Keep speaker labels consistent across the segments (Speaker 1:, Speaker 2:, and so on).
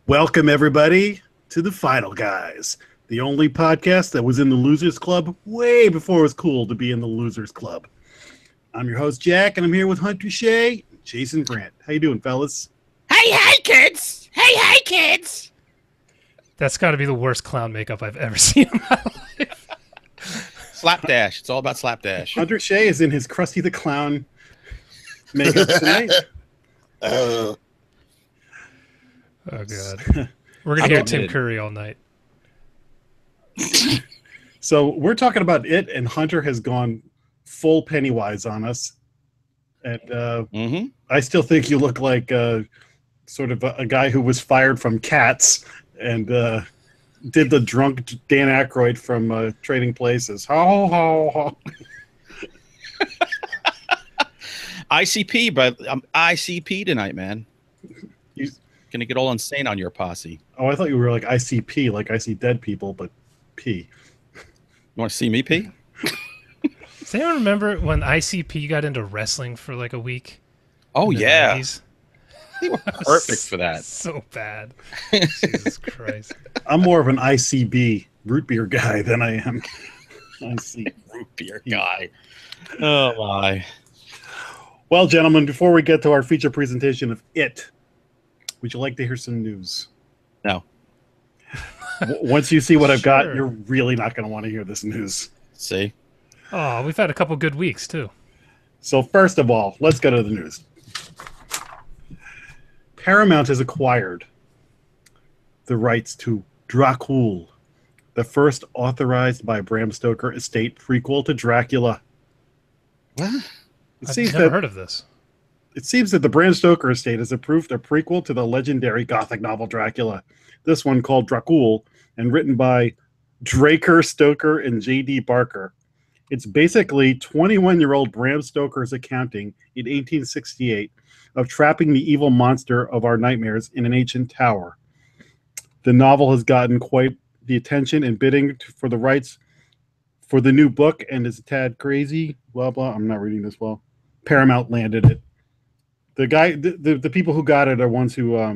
Speaker 1: Welcome, everybody, to The Final Guys, the only podcast that was in the Losers Club way before it was cool to be in the Losers Club. I'm your host, Jack, and I'm here with Hunter Shea and Jason Brant. How you doing, fellas?
Speaker 2: Hey, kids! Hey, kids!
Speaker 3: That's got to be the worst clown makeup I've ever seen in my life.
Speaker 2: Slapdash. It's all about slapdash.
Speaker 1: Hunter Shea is in his Krusty the Clown makeup tonight.
Speaker 3: Oh, God. We're going to hear Tim Curry all night.
Speaker 1: So we're talking about it, and Hunter has gone full Pennywise on us. And I still think you look like sort of a guy who was fired from Cats and did the drunk Dan Aykroyd from Trading Places. Ho, ho, ho.
Speaker 2: ICP, but I'm ICP tonight, man. Gonna get all insane on your posse.
Speaker 1: Oh, I thought you were like ICP, like I see dead people, but P.
Speaker 2: You want to see me pee?
Speaker 3: Does anyone remember when ICP got into wrestling for like a week?
Speaker 2: Oh, yeah.
Speaker 3: 90s?
Speaker 2: They were perfect for that.
Speaker 3: So bad. Jesus Christ.
Speaker 1: I'm more of an ICB root beer guy than I am IC
Speaker 2: Root beer guy. Oh, my.
Speaker 1: Well, gentlemen, before we get to our feature presentation of It, would you like to hear some news?
Speaker 2: No.
Speaker 1: Once you see what I've got,
Speaker 3: Sure.
Speaker 1: you're really not going to want to hear this news.
Speaker 2: See?
Speaker 3: Oh, we've had a couple good weeks, too.
Speaker 1: So first of all, let's go to the news. Paramount has acquired the rights to Dracula, the first authorized by Bram Stoker estate prequel to Dracula.
Speaker 2: What?
Speaker 3: I've never heard of this.
Speaker 1: It seems that the Bram Stoker estate has approved a prequel to the legendary Gothic novel Dracula. This one called Dracula and written by Draker Stoker and J.D. Barker. It's basically 21-year-old Bram Stoker's accounting in 1868 of trapping the evil monster of our nightmares in an ancient tower. The novel has gotten quite the attention and bidding for the rights for the new book and is a tad crazy. Blah, blah. I'm not reading this well. Paramount landed it. The guy, the people who got it are ones who, I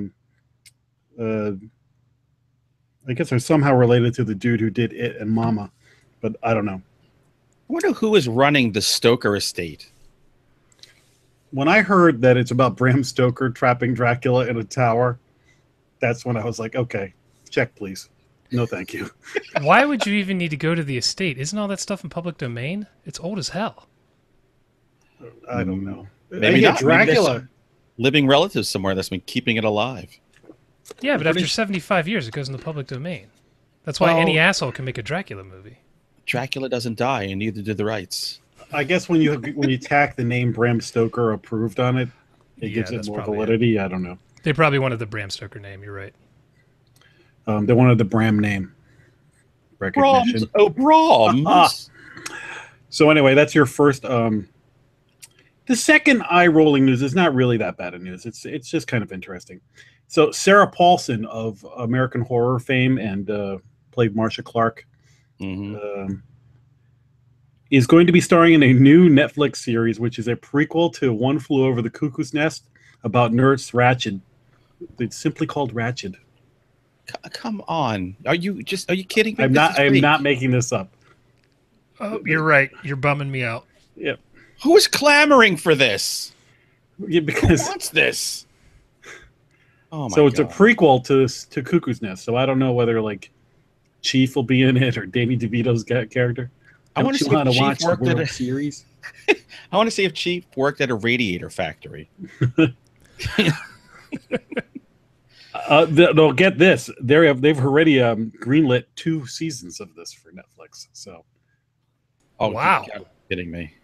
Speaker 1: guess, are somehow related to the dude who did It and Mama, but I don't know.
Speaker 2: I wonder who is running the Stoker estate.
Speaker 1: When I heard that it's about Bram Stoker trapping Dracula in a tower, that's when I was like, okay, check, please. No, thank you.
Speaker 3: Why would you even need to go to the estate? Isn't all that stuff in public domain? It's old as hell.
Speaker 1: I don't know.
Speaker 2: Maybe
Speaker 1: Yeah,
Speaker 2: not. Maybe there's
Speaker 1: Dracula.
Speaker 2: some living relatives somewhere that's been keeping it alive.
Speaker 3: Yeah, but after 75 years, it goes in the public domain. That's why any asshole can make a Dracula movie.
Speaker 2: Dracula doesn't die, and neither did the rights.
Speaker 1: I guess when you tack the name Bram Stoker approved on it, it gives it
Speaker 3: that's
Speaker 1: more
Speaker 3: probably
Speaker 1: validity. I don't know.
Speaker 3: They probably wanted the Bram Stoker name. You're right.
Speaker 1: They wanted the Bram name recognition.
Speaker 2: Brahms. Oh, Brahms.
Speaker 1: So anyway, that's your first. The second eye-rolling news is not really that bad of news. It's just kind of interesting. So Sarah Paulson of American Horror fame and played Marcia Clark is going to be starring in a new Netflix series, which is a prequel to One Flew Over the Cuckoo's Nest about Nurse Ratched. It's simply called Ratched.
Speaker 2: Come on. Are you kidding me?
Speaker 1: I'm not making this up.
Speaker 3: Oh, you're right. You're bumming me out.
Speaker 1: Yep.
Speaker 2: Who is clamoring for this?
Speaker 1: Yeah, because
Speaker 2: Who wants this? Oh my
Speaker 1: so it's
Speaker 2: God.
Speaker 1: a prequel to Cuckoo's Nest. So I don't know whether like Chief will be in it or Danny DeVito's character.
Speaker 2: I want to see if
Speaker 1: watch
Speaker 2: Chief
Speaker 1: the
Speaker 2: worked at
Speaker 1: World
Speaker 2: a
Speaker 1: Series.
Speaker 2: I want to see if Chief worked at a radiator factory.
Speaker 1: They'll get this. They've already greenlit 2 seasons of this for Netflix. So,
Speaker 2: Oh
Speaker 3: Wow.
Speaker 2: you're kidding me.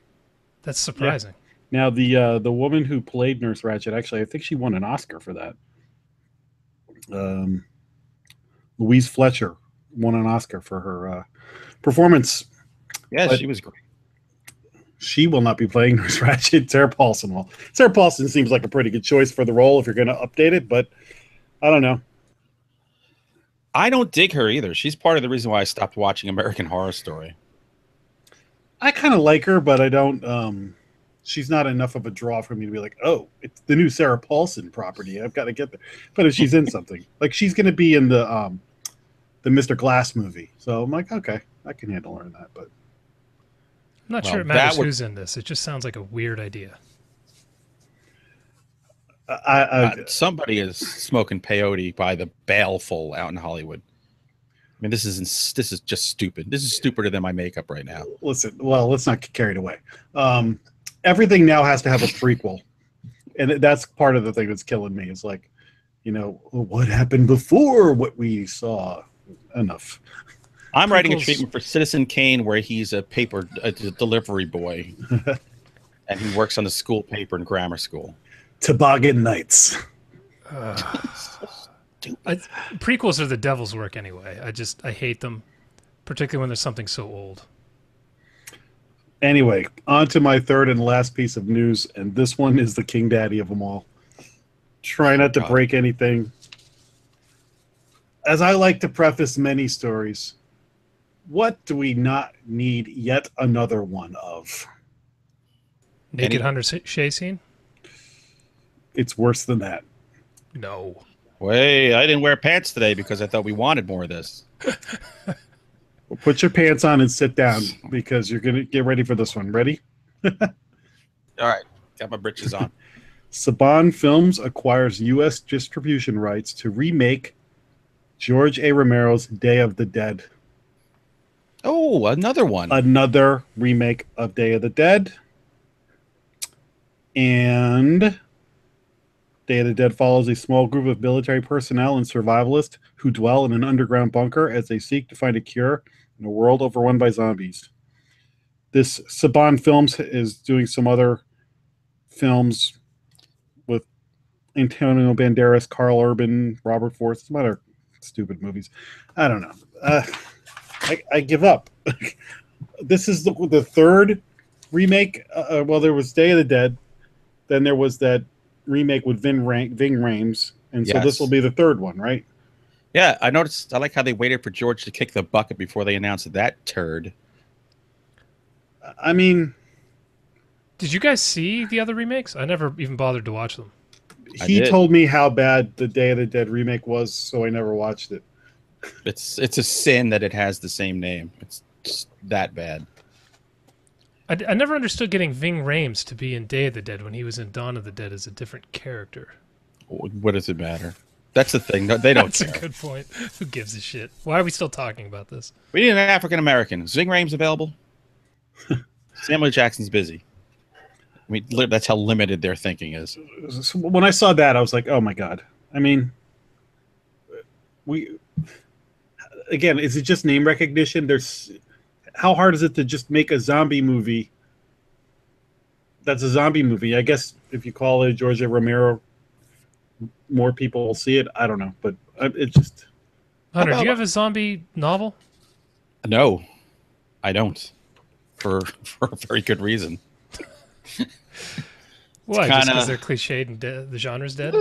Speaker 3: That's surprising.
Speaker 1: now the woman who played Nurse Ratched, actually, I think she won an Oscar for that. Louise Fletcher won an Oscar for her performance.
Speaker 2: Yeah,
Speaker 1: But-
Speaker 2: she was great.
Speaker 1: She will not be playing Nurse Ratched. Sarah Paulson will. Sarah Paulson seems like a pretty good choice for the role if you're going to update it, but I don't know.
Speaker 2: I don't dig her either. She's part of the reason why I stopped watching American Horror Story.
Speaker 1: I kind of like her, but I don't. she's not enough of a draw for me to be like, oh, it's the new Sarah Paulson property. I've got to get there. But if she's in something, like she's going to be in the Mr. Glass movie, so I'm like, okay, I can handle her in that. But
Speaker 3: I'm not sure it matters who's in this. It just sounds like a weird idea.
Speaker 2: Somebody is smoking peyote by the baleful out in Hollywood. I mean, this is just stupid. This is stupider than my makeup right now.
Speaker 1: Listen, well, let's not get carried away. Everything now has to have a prequel, and that's part of the thing that's killing me. Is like, what happened before what we saw? Enough.
Speaker 2: I'm writing a treatment for Citizen Kane where he's a delivery boy, and he works on the school paper in grammar school.
Speaker 1: Toboggan Nights.
Speaker 3: Prequels are the devil's work anyway. I hate them, particularly when there's something so old.
Speaker 1: Anyway, on to my third and last piece of news, and this one is the king daddy of them all. Try not to break anything. As I like to preface many stories, what do we not need yet another one of?
Speaker 3: Naked Hunter Shea scene?
Speaker 1: It's worse than that.
Speaker 3: No.
Speaker 2: Wait, I didn't wear pants today because I thought we wanted more of this.
Speaker 1: Well, put your pants on and sit down because you're going to get ready for this one. Ready?
Speaker 2: All right. Got my britches on.
Speaker 1: Saban Films acquires U.S. distribution rights to remake George A. Romero's Day of the Dead.
Speaker 2: Oh, another one.
Speaker 1: Another remake of Day of the Dead. And Day of the Dead follows a small group of military personnel and survivalists who dwell in an underground bunker as they seek to find a cure in a world overrun by zombies. This Saban Films is doing some other films with Antonio Banderas, Carl Urban, Robert Forrest, some other stupid movies. I don't know. I give up. This is the third remake. Well, there was Day of the Dead. Then there was that remake with Ving Rhames. And so this will be the third one, right?
Speaker 2: Yeah, I noticed. I like how they waited for George to kick the bucket before they announced that turd.
Speaker 1: I mean...
Speaker 3: Did you guys see the other remakes? I never even bothered to watch them.
Speaker 1: He told me how bad the Day of the Dead remake was, so I never watched it.
Speaker 2: It's a sin that it has the same name. It's just that bad.
Speaker 3: I never understood getting Ving Rhames to be in Day of the Dead when he was in Dawn of the Dead as a different character.
Speaker 2: What does it matter? That's the thing. No, they don't care.
Speaker 3: That's a good point. Who gives a shit? Why are we still talking about this?
Speaker 2: We need an African American. Is Ving Rhames available? Samuel Jackson's busy. I mean, that's how limited their thinking is.
Speaker 1: When I saw that, I was like, oh my God. I mean, again, is it just name recognition? How hard is it to just make a zombie movie that's a zombie movie? I guess if you call it George A. Romero, more people will see it. I don't know, but it just...
Speaker 3: Hunter, do you have a zombie novel?
Speaker 2: No, I don't. For a very good reason.
Speaker 3: Why? Just because they're cliched and the genre's dead?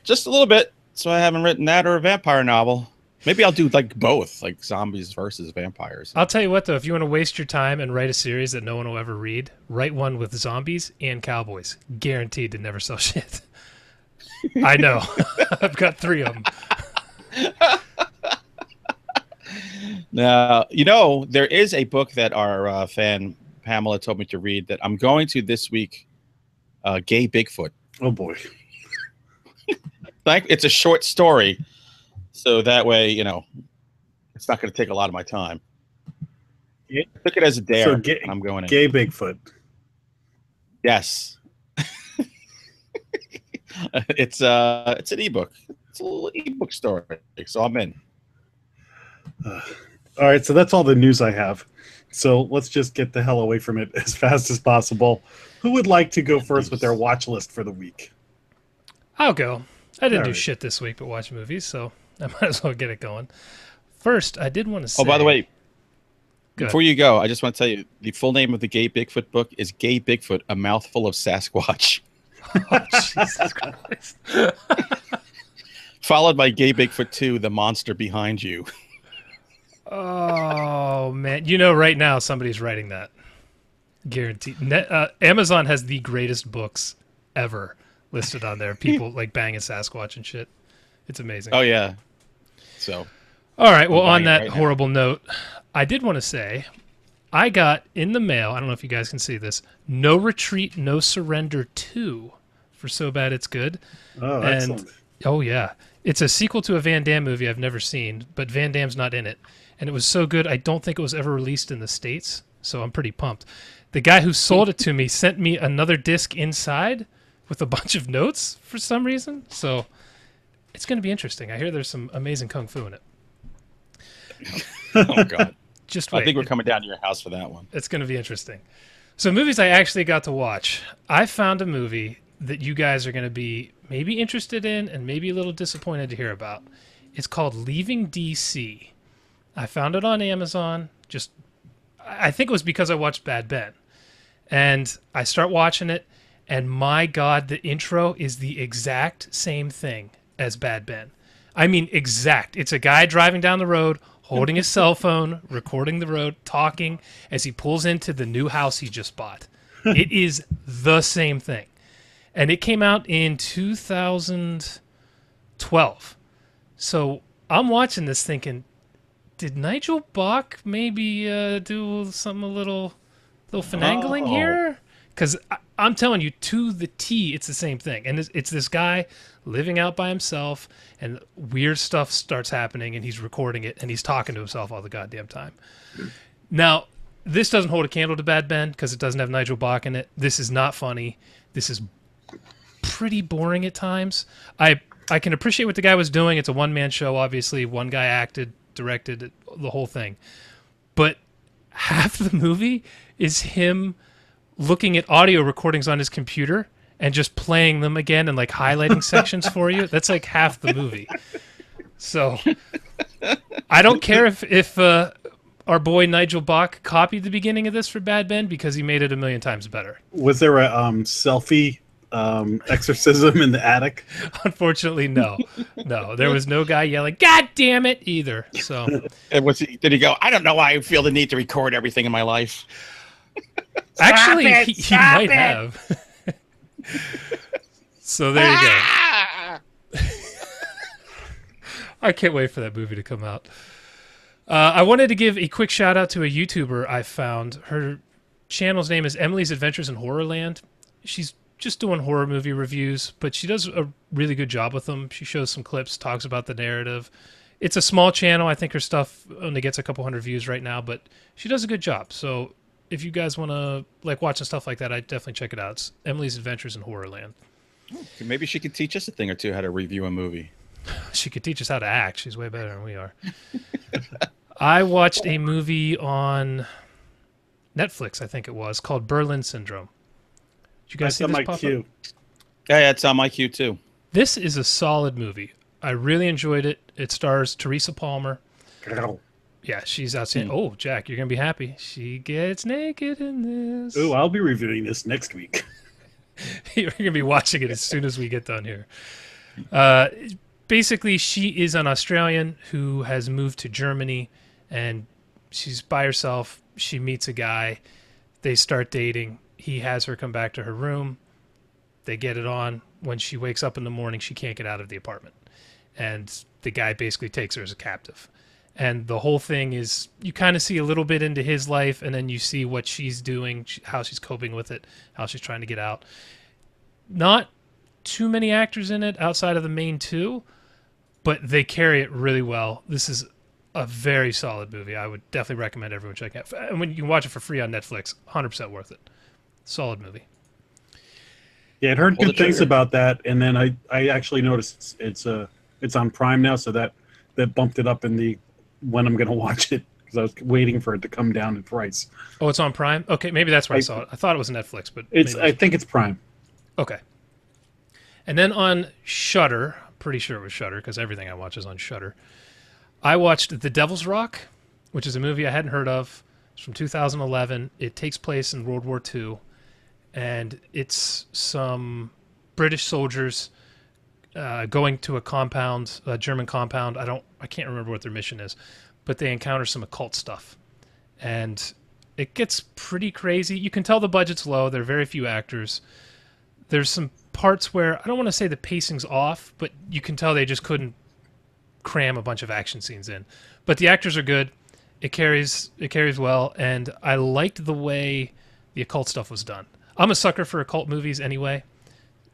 Speaker 2: Just a little bit. So I haven't written that or a vampire novel. Maybe I'll do like both, like zombies versus vampires.
Speaker 3: I'll tell you what, though, if you want to waste your time and write a series that no one will ever read, write one with zombies and cowboys. Guaranteed to never sell shit. I know. I've got 3 of them.
Speaker 2: Now, there is a book that our fan Pamela told me to read that I'm going to this week. Gay Bigfoot.
Speaker 1: Oh boy.
Speaker 2: It's a short story, so that way it's not going to take a lot of my time. I took it as a dare, and I'm going in.
Speaker 1: Gay Bigfoot.
Speaker 2: Yes. It's an ebook. It's a little ebook story, so I'm in.
Speaker 1: All right, so that's all the news I have. So let's just get the hell away from it as fast as possible. Who would like to go first with their watch list for the week?
Speaker 3: I'll go. I didn't do shit this week but watch movies, so I might as well get it going. First, I did want to say...
Speaker 2: Oh, by the way, before you go, I just want to tell you, the full name of the Gay Bigfoot book is Gay Bigfoot, A Mouthful of Sasquatch.
Speaker 3: Oh, Jesus Christ.
Speaker 2: Followed by Gay Bigfoot 2, The Monster Behind You.
Speaker 3: Oh, man. Right now somebody's writing that. Guaranteed. Amazon has the greatest books ever listed on there. People like banging Sasquatch and shit. It's amazing.
Speaker 2: Oh yeah. So.
Speaker 3: All right. Well, on that
Speaker 2: right
Speaker 3: horrible note, I did want to say I got in the mail. I don't know if you guys can see this. No Retreat, No Surrender 2 for So Bad It's Good.
Speaker 1: Oh, excellent.
Speaker 3: Oh yeah, it's a sequel to a Van Damme movie I've never seen, but Van Damme's not in it, and it was so good I don't think it was ever released in the States. So I'm pretty pumped. The guy who sold it to me sent me another disc inside with a bunch of notes for some reason. So it's going to be interesting. I hear there's some amazing kung fu in it.
Speaker 2: Oh God.
Speaker 3: Just wait.
Speaker 2: I think we're coming down to your house for that one.
Speaker 3: It's going to be interesting. So movies I actually got to watch. I found a movie that you guys are going to be maybe interested in and maybe a little disappointed to hear about. It's called Leaving DC. I found it on Amazon. I think it was because I watched Bad Ben. And I start watching it, and my God, the intro is the exact same thing as Bad Ben. I mean, exact. It's a guy driving down the road, holding his cell phone, recording the road, talking as he pulls into the new house he just bought. It is the same thing. And it came out in 2012. So I'm watching this thinking, did Nigel Bach maybe do something a little finagling here? Because I'm telling you, to the T, it's the same thing. And it's this guy living out by himself, and weird stuff starts happening, and he's recording it, and he's talking to himself all the goddamn time. Now, this doesn't hold a candle to Bad Ben because it doesn't have Nigel Bach in it. This is not funny. This is pretty boring at times. I can appreciate what the guy was doing. It's a one-man show, obviously. One guy acted, directed, the whole thing. But half the movie is him looking at audio recordings on his computer and just playing them again and like highlighting sections for you. That's like half the movie. So I don't care if our boy Nigel Bach copied the beginning of this for Bad Ben because he made it a million times better.
Speaker 1: Was there a selfie exorcism in the attic?
Speaker 2: Unfortunately, no.
Speaker 3: There was no guy yelling, "God damn it!" either. So
Speaker 2: did he go, I don't know why I feel the need to record everything in my life?
Speaker 3: Actually, he might have. So there you go. I can't wait for that movie to come out. I wanted to give a quick shout out to a YouTuber I found. Her channel's name is Emily's Adventures in Horrorland. She's just doing horror movie reviews, but she does a really good job with them. She shows some clips, talks about the narrative. It's a small channel. I think her stuff only gets a couple hundred views right now, but she does a good job. So if you guys want to like watching stuff like that, I'd definitely check it out. It's Emily's Adventures in Horrorland.
Speaker 2: Maybe she could teach us a thing or two how to review a movie.
Speaker 3: She could teach us how to act. She's way better than we are. I watched a movie on Netflix, I think it was, called Berlin Syndrome. Did you guys see this pop up?
Speaker 2: Yeah, it's on my queue too.
Speaker 3: This is a solid movie. I really enjoyed it. It stars Teresa Palmer. Yeah, she's outstanding. Oh, Jack, you're going to be happy. She gets naked in this.
Speaker 1: Oh, I'll be reviewing this next week.
Speaker 3: You're going to be watching it as soon as we get done here. Basically, she is an Australian who has moved to Germany, and she's by herself. She meets a guy. They start dating. He has her come back to her room. They get it on. When she wakes up in the morning, she can't get out of the apartment. And the guy basically takes her as a captive. And the whole thing is, you kind of see a little bit into his life, and then you see what she's doing, how she's coping with it, how she's trying to get out. Not too many actors in it outside of the main two, but they carry it really well. This is a very solid movie. I would definitely recommend everyone check it out. And when you can watch it for free on Netflix, 100% worth it. Solid movie.
Speaker 1: Yeah, I'd heard good things about that, and then I actually noticed it's on Prime now, so that bumped it up in the when I'm going to watch it, because I was waiting for it to come down in price.
Speaker 3: Oh, it's on Prime? Okay, maybe that's where I saw it. I thought it was Netflix, but
Speaker 1: I think it's Prime.
Speaker 3: Okay. And then on Shudder, pretty sure it was Shudder because everything I watch is on Shudder. I watched The Devil's Rock, which is a movie I hadn't heard of. It's from 2011. It takes place in World War II, and it's some British soldiers going to a compound, a German compound. I can't remember what their mission is, but they encounter some occult stuff. And It gets pretty crazy. You can tell the budget's low. There are very few actors. There's some parts where I don't want to say the pacing's off, but you can tell they just couldn't cram a bunch of action scenes in. But the actors are good. It carries well, and I liked the way the occult stuff was done. I'm a sucker for occult movies anyway,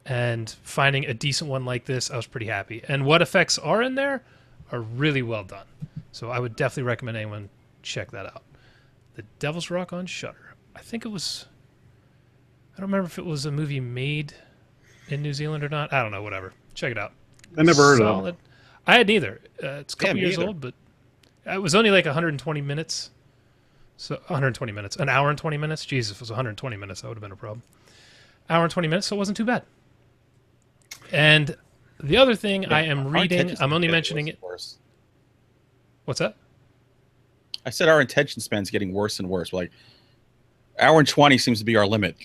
Speaker 3: and finding a decent one like this, I was pretty happy. And what effects are in there are really well done. So I would definitely recommend anyone check that out. The Devil's Rock on Shudder. I think it was... I don't remember if it was a movie made in New Zealand or not. I don't know, whatever. Check it out.
Speaker 1: I never heard of it.
Speaker 3: I had neither. It's a couple years old, but it was only like 120 minutes. So 120 minutes. An hour and 20 minutes? Jesus, if it was 120 minutes, that would have been a problem. Hour and 20 minutes, so it wasn't too bad. And the other thing I am reading, I'm only mentioning it. What's that?
Speaker 2: I said our attention span's getting worse and worse. Like, hour and 20 seems to be our limit.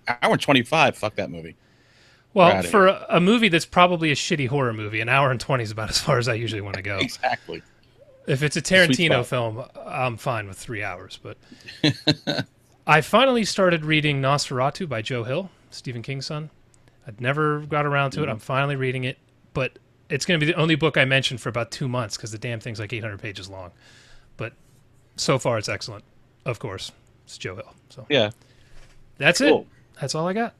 Speaker 2: Hour and 25, fuck that movie.
Speaker 3: Well, for a movie that's probably a shitty horror movie, an hour and 20 is about as far as I usually want to go.
Speaker 2: Exactly.
Speaker 3: If it's a Tarantino film, I'm fine with 3 hours. But I finally started reading Nosferatu by Joe Hill, Stephen King's son. I'd never got around to it. I'm finally reading it. But it's going to be the only book I mentioned for about 2 months because the damn thing's like 800 pages long. But so far, it's excellent. Of course, it's Joe Hill. So
Speaker 2: yeah,
Speaker 3: that's it. That's all I got.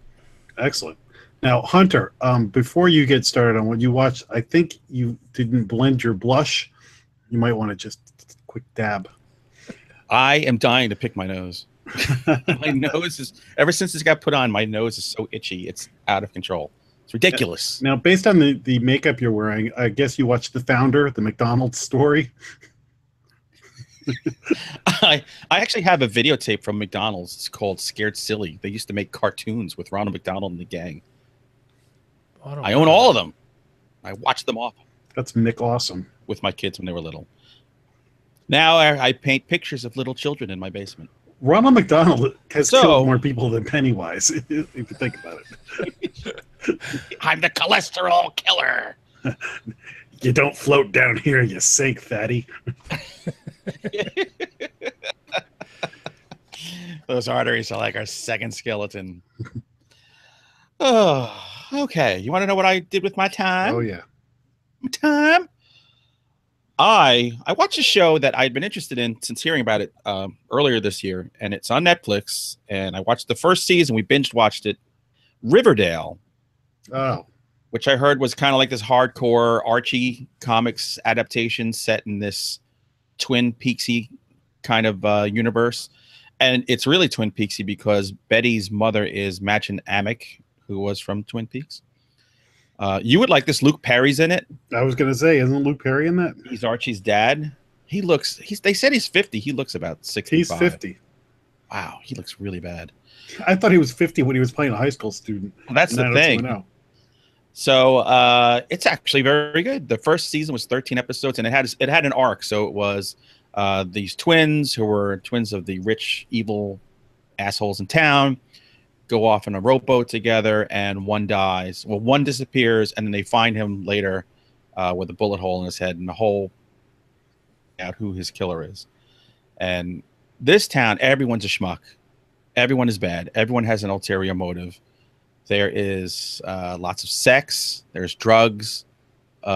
Speaker 1: Excellent. Now, Hunter, before you get started on what you watched, I think you didn't blend your blush. You might want to just quick dab.
Speaker 2: I am dying to pick my nose. My nose is, ever since this got put on, my nose is so itchy. It's out of control. It's ridiculous.
Speaker 1: Now, based on the makeup you're wearing, I guess you watched The Founder, the McDonald's story.
Speaker 2: I actually have a videotape from McDonald's. It's called Scared Silly. They used to make cartoons with Ronald McDonald and the gang. I own all of them. I watched them all.
Speaker 1: That's Mick Awesome.
Speaker 2: With my kids when they were little. Now I paint pictures of little children in my basement.
Speaker 1: Ronald McDonald has killed more people than Pennywise, if you think about it.
Speaker 2: I'm the cholesterol killer.
Speaker 1: You don't float down here, you sink, fatty.
Speaker 2: Those arteries are like our second skeleton. Oh, okay. You want to know what I did with my time?
Speaker 1: Oh, yeah.
Speaker 2: My time? I watched a show that I'd been interested in since hearing about it earlier this year, and it's on Netflix, and I watched the first season. We binge watched it. Riverdale.
Speaker 1: Oh.
Speaker 2: Which I heard was kind of like this hardcore Archie comics adaptation set in this Twin Peaksy kind of universe. And it's really Twin Peaksy because Betty's mother is Machen Amick, who was from Twin Peaks. You would like this. Luke Perry's in it.
Speaker 1: I was going to say, isn't Luke Perry in that?
Speaker 2: He's Archie's dad. They said he's 50. He looks about 65.
Speaker 1: He's 50.
Speaker 2: Wow, he looks really bad.
Speaker 1: I thought he was 50 when he was playing a high school student.
Speaker 2: Well, that's the thing. So it's actually very good. The first season was 13 episodes, and it had an arc. So it was these twins who were twins of the rich, evil assholes in town go off on a rowboat together, and one dies. Well, one disappears, and then they find him later with a bullet hole in his head, and the whole out who his killer is. And this town, everyone's a schmuck. Everyone is bad. Everyone has an ulterior motive. There is lots of sex. There's drugs.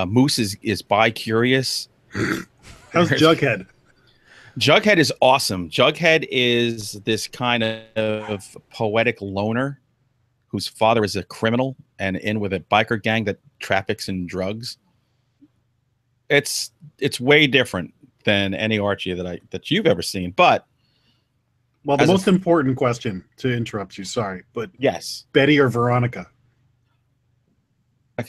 Speaker 2: Moose is bi-curious.
Speaker 1: How's Jughead?
Speaker 2: Jughead is awesome. Jughead is this kind of poetic loner whose father is a criminal and in with a biker gang that traffics in drugs. It's way different than any Archie that you've ever seen. But
Speaker 1: well, the most important question, to interrupt you, sorry, but
Speaker 2: yes,
Speaker 1: Betty or Veronica?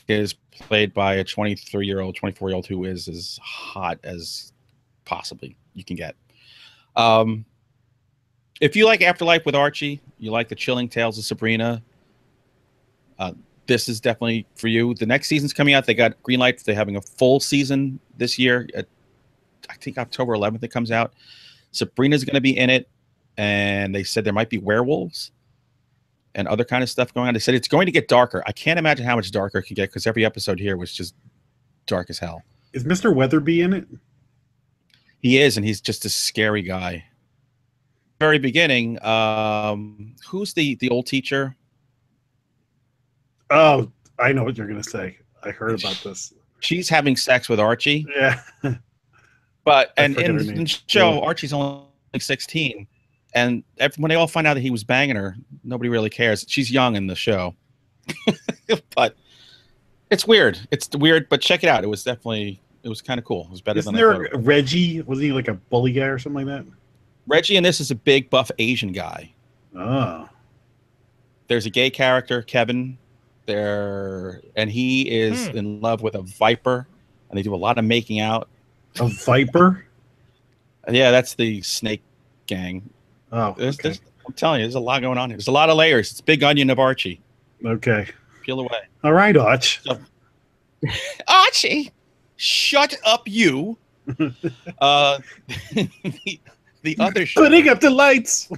Speaker 2: Is played by a 23-year-old, 24-year-old who is as hot as possibly you can get. If you like Afterlife with Archie, you like the chilling tales of Sabrina, this is definitely for you. The next season's coming out. They got green light. They're having a full season this year. I think October 11th it comes out. Sabrina's going to be in it, and they said there might be werewolves and other kind of stuff going on. They said it's going to get darker. I can't imagine how much darker it can get because every episode here was just dark as hell.
Speaker 1: Is Mr. Weatherby in it?
Speaker 2: He is, and he's just a scary guy. very beginning, who's the old teacher?
Speaker 1: Oh, I know what you're gonna say. I heard about this.
Speaker 2: She's having sex with Archie.
Speaker 1: Yeah.
Speaker 2: But
Speaker 1: I
Speaker 2: and
Speaker 1: forget her
Speaker 2: in
Speaker 1: name.
Speaker 2: the show,
Speaker 1: Yeah.
Speaker 2: Archie's only 16, and when they all find out that he was banging her, nobody really cares. She's young in the show, but it's weird. It's weird, but check it out. It was kind of cool. It was better
Speaker 1: Isn't
Speaker 2: than I thought.
Speaker 1: there Reggie? Was he like a bully guy or something like that?
Speaker 2: Reggie in this is a big buff Asian guy.
Speaker 1: Oh.
Speaker 2: There's a gay character, Kevin, there, and he is in love with a viper, and they do a lot of making out.
Speaker 1: A viper?
Speaker 2: Yeah, that's the snake gang.
Speaker 1: Oh, okay.
Speaker 2: I'm telling you, there's a lot going on here. There's a lot of layers. It's Big Onion of Archie.
Speaker 1: Okay.
Speaker 2: Peel away.
Speaker 1: All right, Arch.
Speaker 2: So, Archie, shut up, you. The other show.
Speaker 1: Putting up the lights.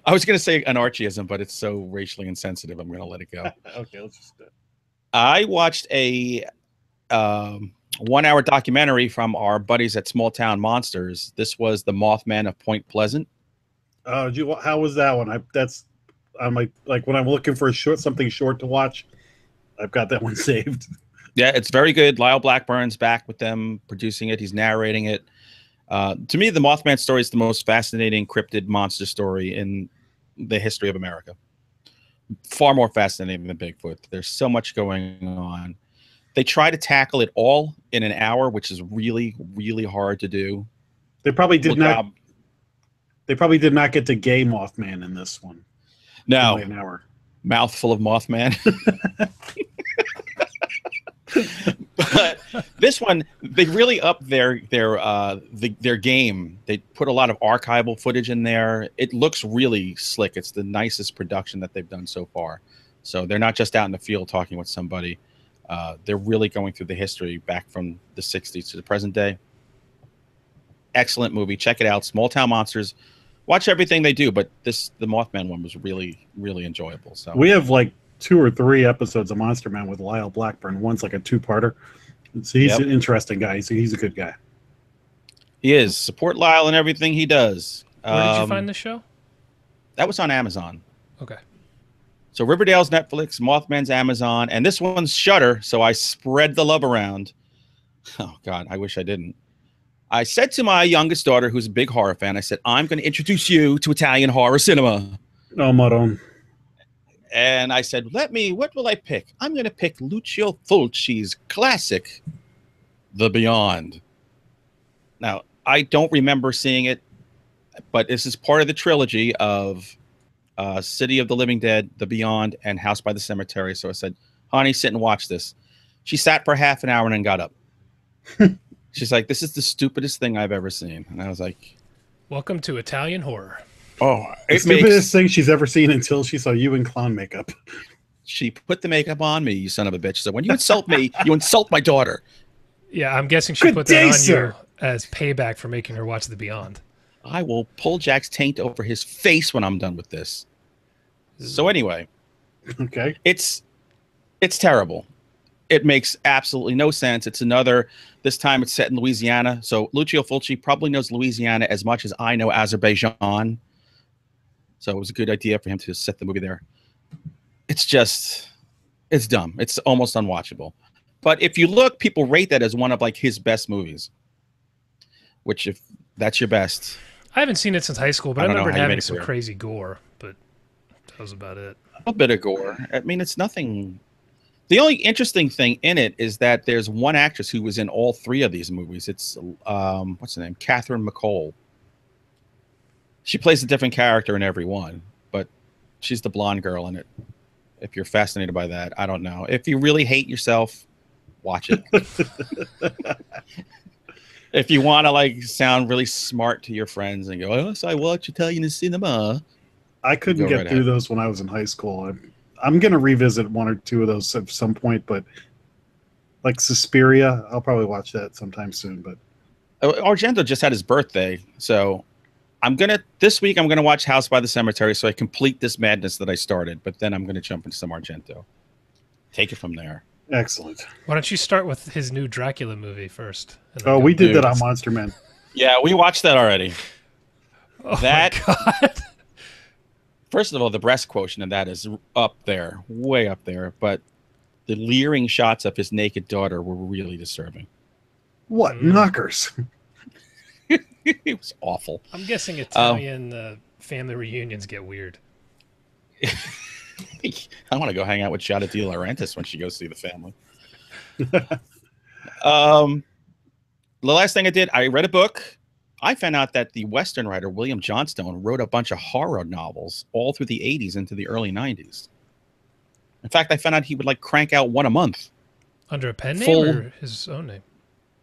Speaker 2: I was going to say an Archieism, but it's so racially insensitive. I'm going to let it go.
Speaker 1: Okay, let's just.
Speaker 2: I watched a 1-hour documentary from our buddies at Small Town Monsters. This was the Mothman of Point Pleasant.
Speaker 1: Oh, how was that one? I'm like when I'm looking for something short to watch, I've got that one saved.
Speaker 2: Yeah, it's very good. Lyle Blackburn's back with them producing it. He's narrating it. To me, the Mothman story is the most fascinating cryptid monster story in the history of America. Far more fascinating than Bigfoot. There's so much going on. They try to tackle it all in an hour, which is really, really hard to do.
Speaker 1: They probably did not. They probably did not get to gay Mothman in this one.
Speaker 2: No,
Speaker 1: Only an hour.
Speaker 2: Mouthful of Mothman. But this one, they really upped their game. They put a lot of archival footage in there. It looks really slick. It's the nicest production that they've done so far. So they're not just out in the field talking with somebody. They're really going through the history back from the 60s to the present day. Excellent movie. Check it out. Small Town Monsters. Watch everything they do, but the Mothman one was really, really enjoyable. So
Speaker 1: we have like 2 or 3 episodes of Monster Man with Lyle Blackburn. One's like a 2-parter. So he's an interesting guy. He's a good guy.
Speaker 2: He is. Support Lyle and everything he does.
Speaker 3: Where did you find the show?
Speaker 2: That was on Amazon.
Speaker 3: Okay.
Speaker 2: So Riverdale's Netflix, Mothman's Amazon, and this one's Shudder. So I spread the love around. Oh God, I wish I didn't. I said to my youngest daughter, who's a big horror fan, I said, I'm going to introduce you to Italian horror cinema.
Speaker 1: Oh, Maron.
Speaker 2: And I said, what will I pick? I'm going to pick Lucio Fulci's classic, The Beyond. Now, I don't remember seeing it, but this is part of the trilogy of City of the Living Dead, The Beyond, and House by the Cemetery. So I said, honey, sit and watch this. She sat for half an hour and then got up. She's like, this is the stupidest thing I've ever seen. And I was like,
Speaker 3: welcome to Italian horror.
Speaker 2: Oh,
Speaker 1: the stupidest thing she's ever seen until she saw you in clown makeup.
Speaker 2: She put the makeup on me, you son of a bitch. So when you insult me, you insult my daughter.
Speaker 3: Yeah, I'm guessing she put that on you as payback for making her watch The Beyond.
Speaker 2: I will pull Jack's taint over his face when I'm done with this. So anyway,
Speaker 1: okay,
Speaker 2: it's terrible. It makes absolutely no sense. It's this time it's set in Louisiana. So Lucio Fulci probably knows Louisiana as much as I know Azerbaijan. So it was a good idea for him to set the movie there. It's dumb. It's almost unwatchable. But if you look, people rate that as one of like his best movies. Which, if that's your best.
Speaker 3: I haven't seen it since high school, but I remember having some crazy gore. But that was about it.
Speaker 2: A bit of gore. I mean, it's nothing. The only interesting thing in it is that there's one actress who was in all 3 of these movies. It's what's her name? Catherine McCall. She plays a different character in every one, but she's the blonde girl in it. If you're fascinated by that, I don't know. If you really hate yourself, watch it. If you want to like sound really smart to your friends and go, "Oh, so I watch Italian cinema."
Speaker 1: I couldn't get through those when I was in high school. I'm going to revisit 1 or 2 of those at some point, but like Suspiria, I'll probably watch that sometime soon. But
Speaker 2: Argento just had his birthday, so this week I'm gonna watch House by the Cemetery so I complete this madness that I started. But then I'm gonna jump into some Argento. Take it from there.
Speaker 1: Excellent.
Speaker 3: Why don't you start with his new Dracula movie first?
Speaker 1: Oh, we did that on Monster Man.
Speaker 2: Yeah, we watched that already.
Speaker 3: Oh
Speaker 2: That
Speaker 3: my God.
Speaker 2: First of all, the breast quotient of that is up there, way up there. But the leering shots of his naked daughter were really disturbing.
Speaker 1: What knockers?
Speaker 2: It was awful.
Speaker 3: I'm guessing Italian family reunions get weird.
Speaker 2: I want to go hang out with Giada De Laurentiis when she goes see the family. The last thing I did, I read a book. I found out that the Western writer William Johnstone wrote a bunch of horror novels all through the 80s into the early 90s. In fact, I found out he would like crank out one a month.
Speaker 3: Under a pen name or his own name?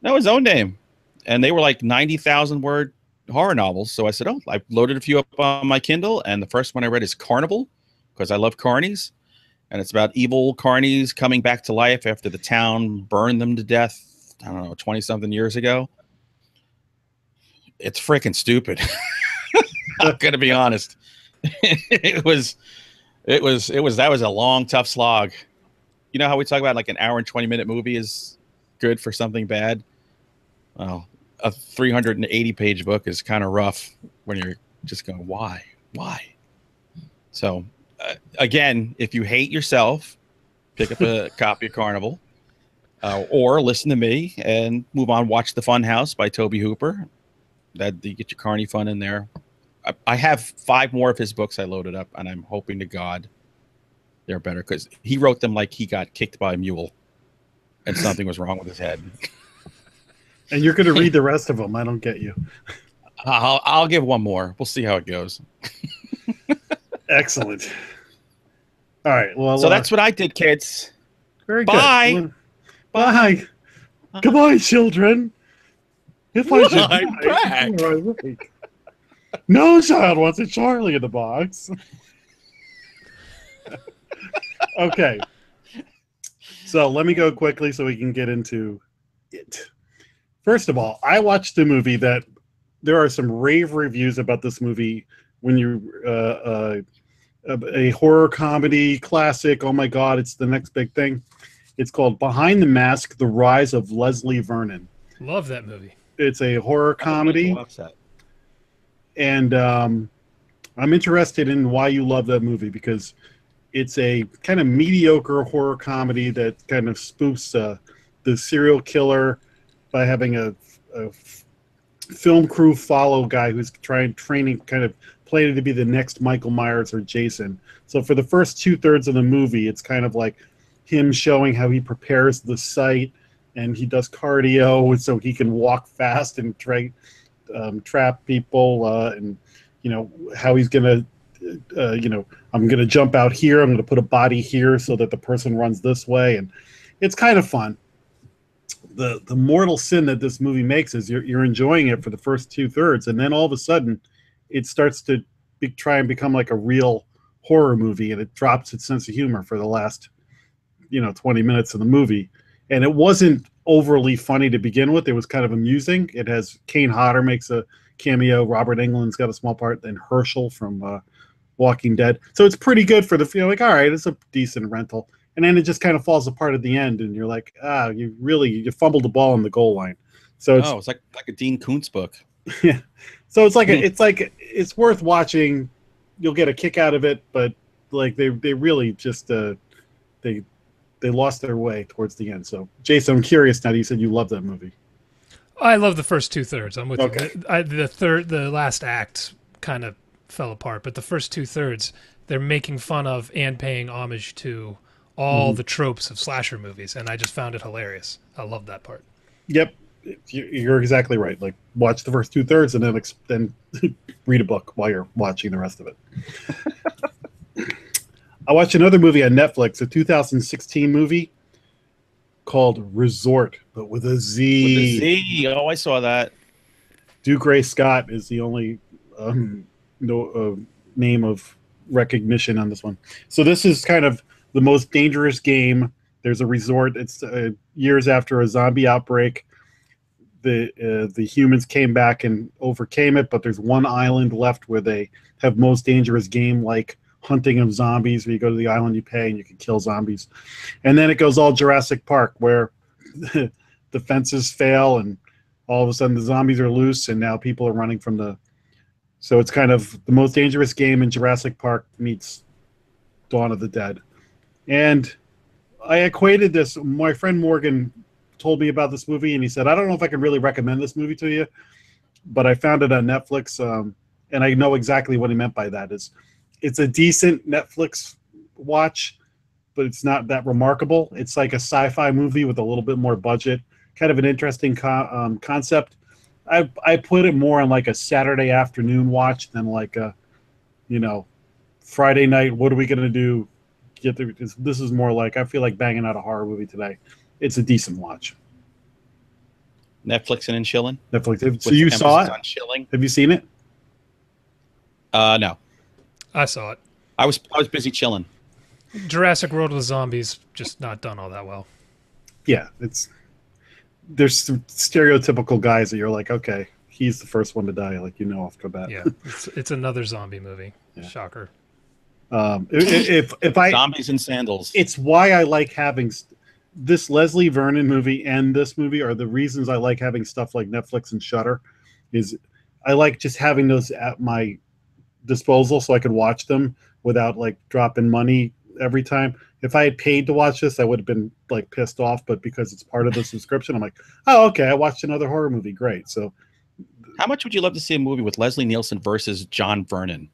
Speaker 2: No, his own name. And they were like 90,000 word horror novels. So I said, oh, I loaded a few up on my Kindle. And the first one I read is Carnival, because I love carnies. And it's about evil carnies coming back to life after the town burned them to death, I don't know, 20-something years ago. It's freaking stupid. I'm going to be honest. That was a long, tough slog. You know how we talk about like an hour and 20-minute movie is good for something bad? Well, a 380-page book is kind of rough when you're just going, why? So, again, if you hate yourself, pick up a copy of Carnival, or listen to me and move on. Watch The Fun House by Toby Hooper. That you get your carny fun in there. I have 5 more of his books I loaded up, and I'm hoping to God they're better, because he wrote them like he got kicked by a mule and something was wrong with his head.
Speaker 1: And you're going to read the rest of them. I don't get you.
Speaker 2: I'll give one more. We'll see how it goes.
Speaker 1: Excellent. All right. Well,
Speaker 2: so that's what I did, kids.
Speaker 1: Very
Speaker 2: Bye.
Speaker 1: good. Bye. Goodbye, children. If I should
Speaker 2: I'm back.
Speaker 1: No child wants a Charlie in the box. Okay. So let me go quickly so we can get into it. First of all, I watched the movie that there are some rave reviews about this movie. When you a horror comedy classic, oh my God, it's the next big thing. It's called Behind the Mask: The Rise of Leslie Vernon.
Speaker 3: Love that movie.
Speaker 1: It's a horror comedy. And I'm interested in why you love that movie, because it's a kind of mediocre horror comedy that kind of spoofs the serial killer by having a film crew follow a guy who's training, kind of planning to be the next Michael Myers or Jason. So for the first 2/3 of the movie, it's kind of like him showing how he prepares the site, and he does cardio so he can walk fast and trap people, and how he's gonna I'm gonna jump out here, I'm gonna put a body here so that the person runs this way, and it's kind of fun. The mortal sin that this movie makes is you're enjoying it for the first 2/3, and then all of a sudden it starts to try and become like a real horror movie, and it drops its sense of humor for the last 20 minutes of the movie. And it wasn't overly funny to begin with. It was kind of amusing. It has Kane Hodder makes a cameo. Robert Englund's got a small part. Then Herschel from Walking Dead. So it's pretty good for the like, all right, it's a decent rental. And then it just kind of falls apart at the end, and you're like, you fumbled the ball on the goal line. So it's
Speaker 2: like a Dean Koontz book.
Speaker 1: Yeah. So it's like it's worth watching. You'll get a kick out of it, but like they really just they lost their way towards the end. So, Jason, I'm curious now. You said you love that movie.
Speaker 3: I love the first 2/3. I'm with
Speaker 1: Okay.
Speaker 3: you. The last act kind of fell apart, but the first 2/3, they're making fun of and paying homage to all the tropes of slasher movies, and I just found it hilarious. I love that part.
Speaker 1: Yep, you're exactly right. Like, watch the first 2/3 and then read a book while you're watching the rest of it. I watched another movie on Netflix, a 2016 movie called Resort, but with a Z.
Speaker 2: With a Z. Oh, I saw that.
Speaker 1: Dougray Scott is the only name of recognition on this one. So this is kind of the most dangerous game. There's a resort. It's years after a zombie outbreak. The humans came back and overcame it, but there's one island left where they have most dangerous game, like hunting of zombies, where you go to the island, you pay, and you can kill zombies. And then it goes all Jurassic Park, where the fences fail and all of a sudden the zombies are loose, and now people are running from the. So it's kind of the most dangerous game in Jurassic Park meets Dawn of the Dead, and I equated this. My friend Morgan told me about this movie, and he said, "I don't know if I can really recommend this movie to you, but I found it on Netflix, and I know exactly what he meant by that. It's a decent Netflix watch, but it's not that remarkable. It's like a sci-fi movie with a little bit more budget, kind of an interesting concept. I put it more on like a Saturday afternoon watch than like a, Friday night. What are we gonna do? This is more like I feel like banging out a horror movie today. It's a decent watch.
Speaker 2: Netflix and chilling.
Speaker 1: Netflix. So you saw it?
Speaker 2: On chilling.
Speaker 1: Have you seen it?
Speaker 2: No.
Speaker 3: I saw it.
Speaker 2: I was busy
Speaker 3: Jurassic World with Zombies just not done all that well.
Speaker 1: Yeah, there's some stereotypical guys that you're like, okay, he's the first one to die, like off the bat.
Speaker 3: Yeah, it's another zombie movie. Yeah. Shocker.
Speaker 1: If I
Speaker 2: zombies and sandals,
Speaker 1: it's why I like having this Leslie Vernon movie and this movie are the reasons I like having stuff like Netflix and Shudder. Is I like just having those at my disposal so I could watch them without like dropping money every time. If I had paid to watch this, I would have been like pissed off, but because it's part of the subscription, I'm like, oh, okay, I watched another horror movie. Great. So
Speaker 2: how much would you love to see a movie with Leslie Nielsen versus John Vernon?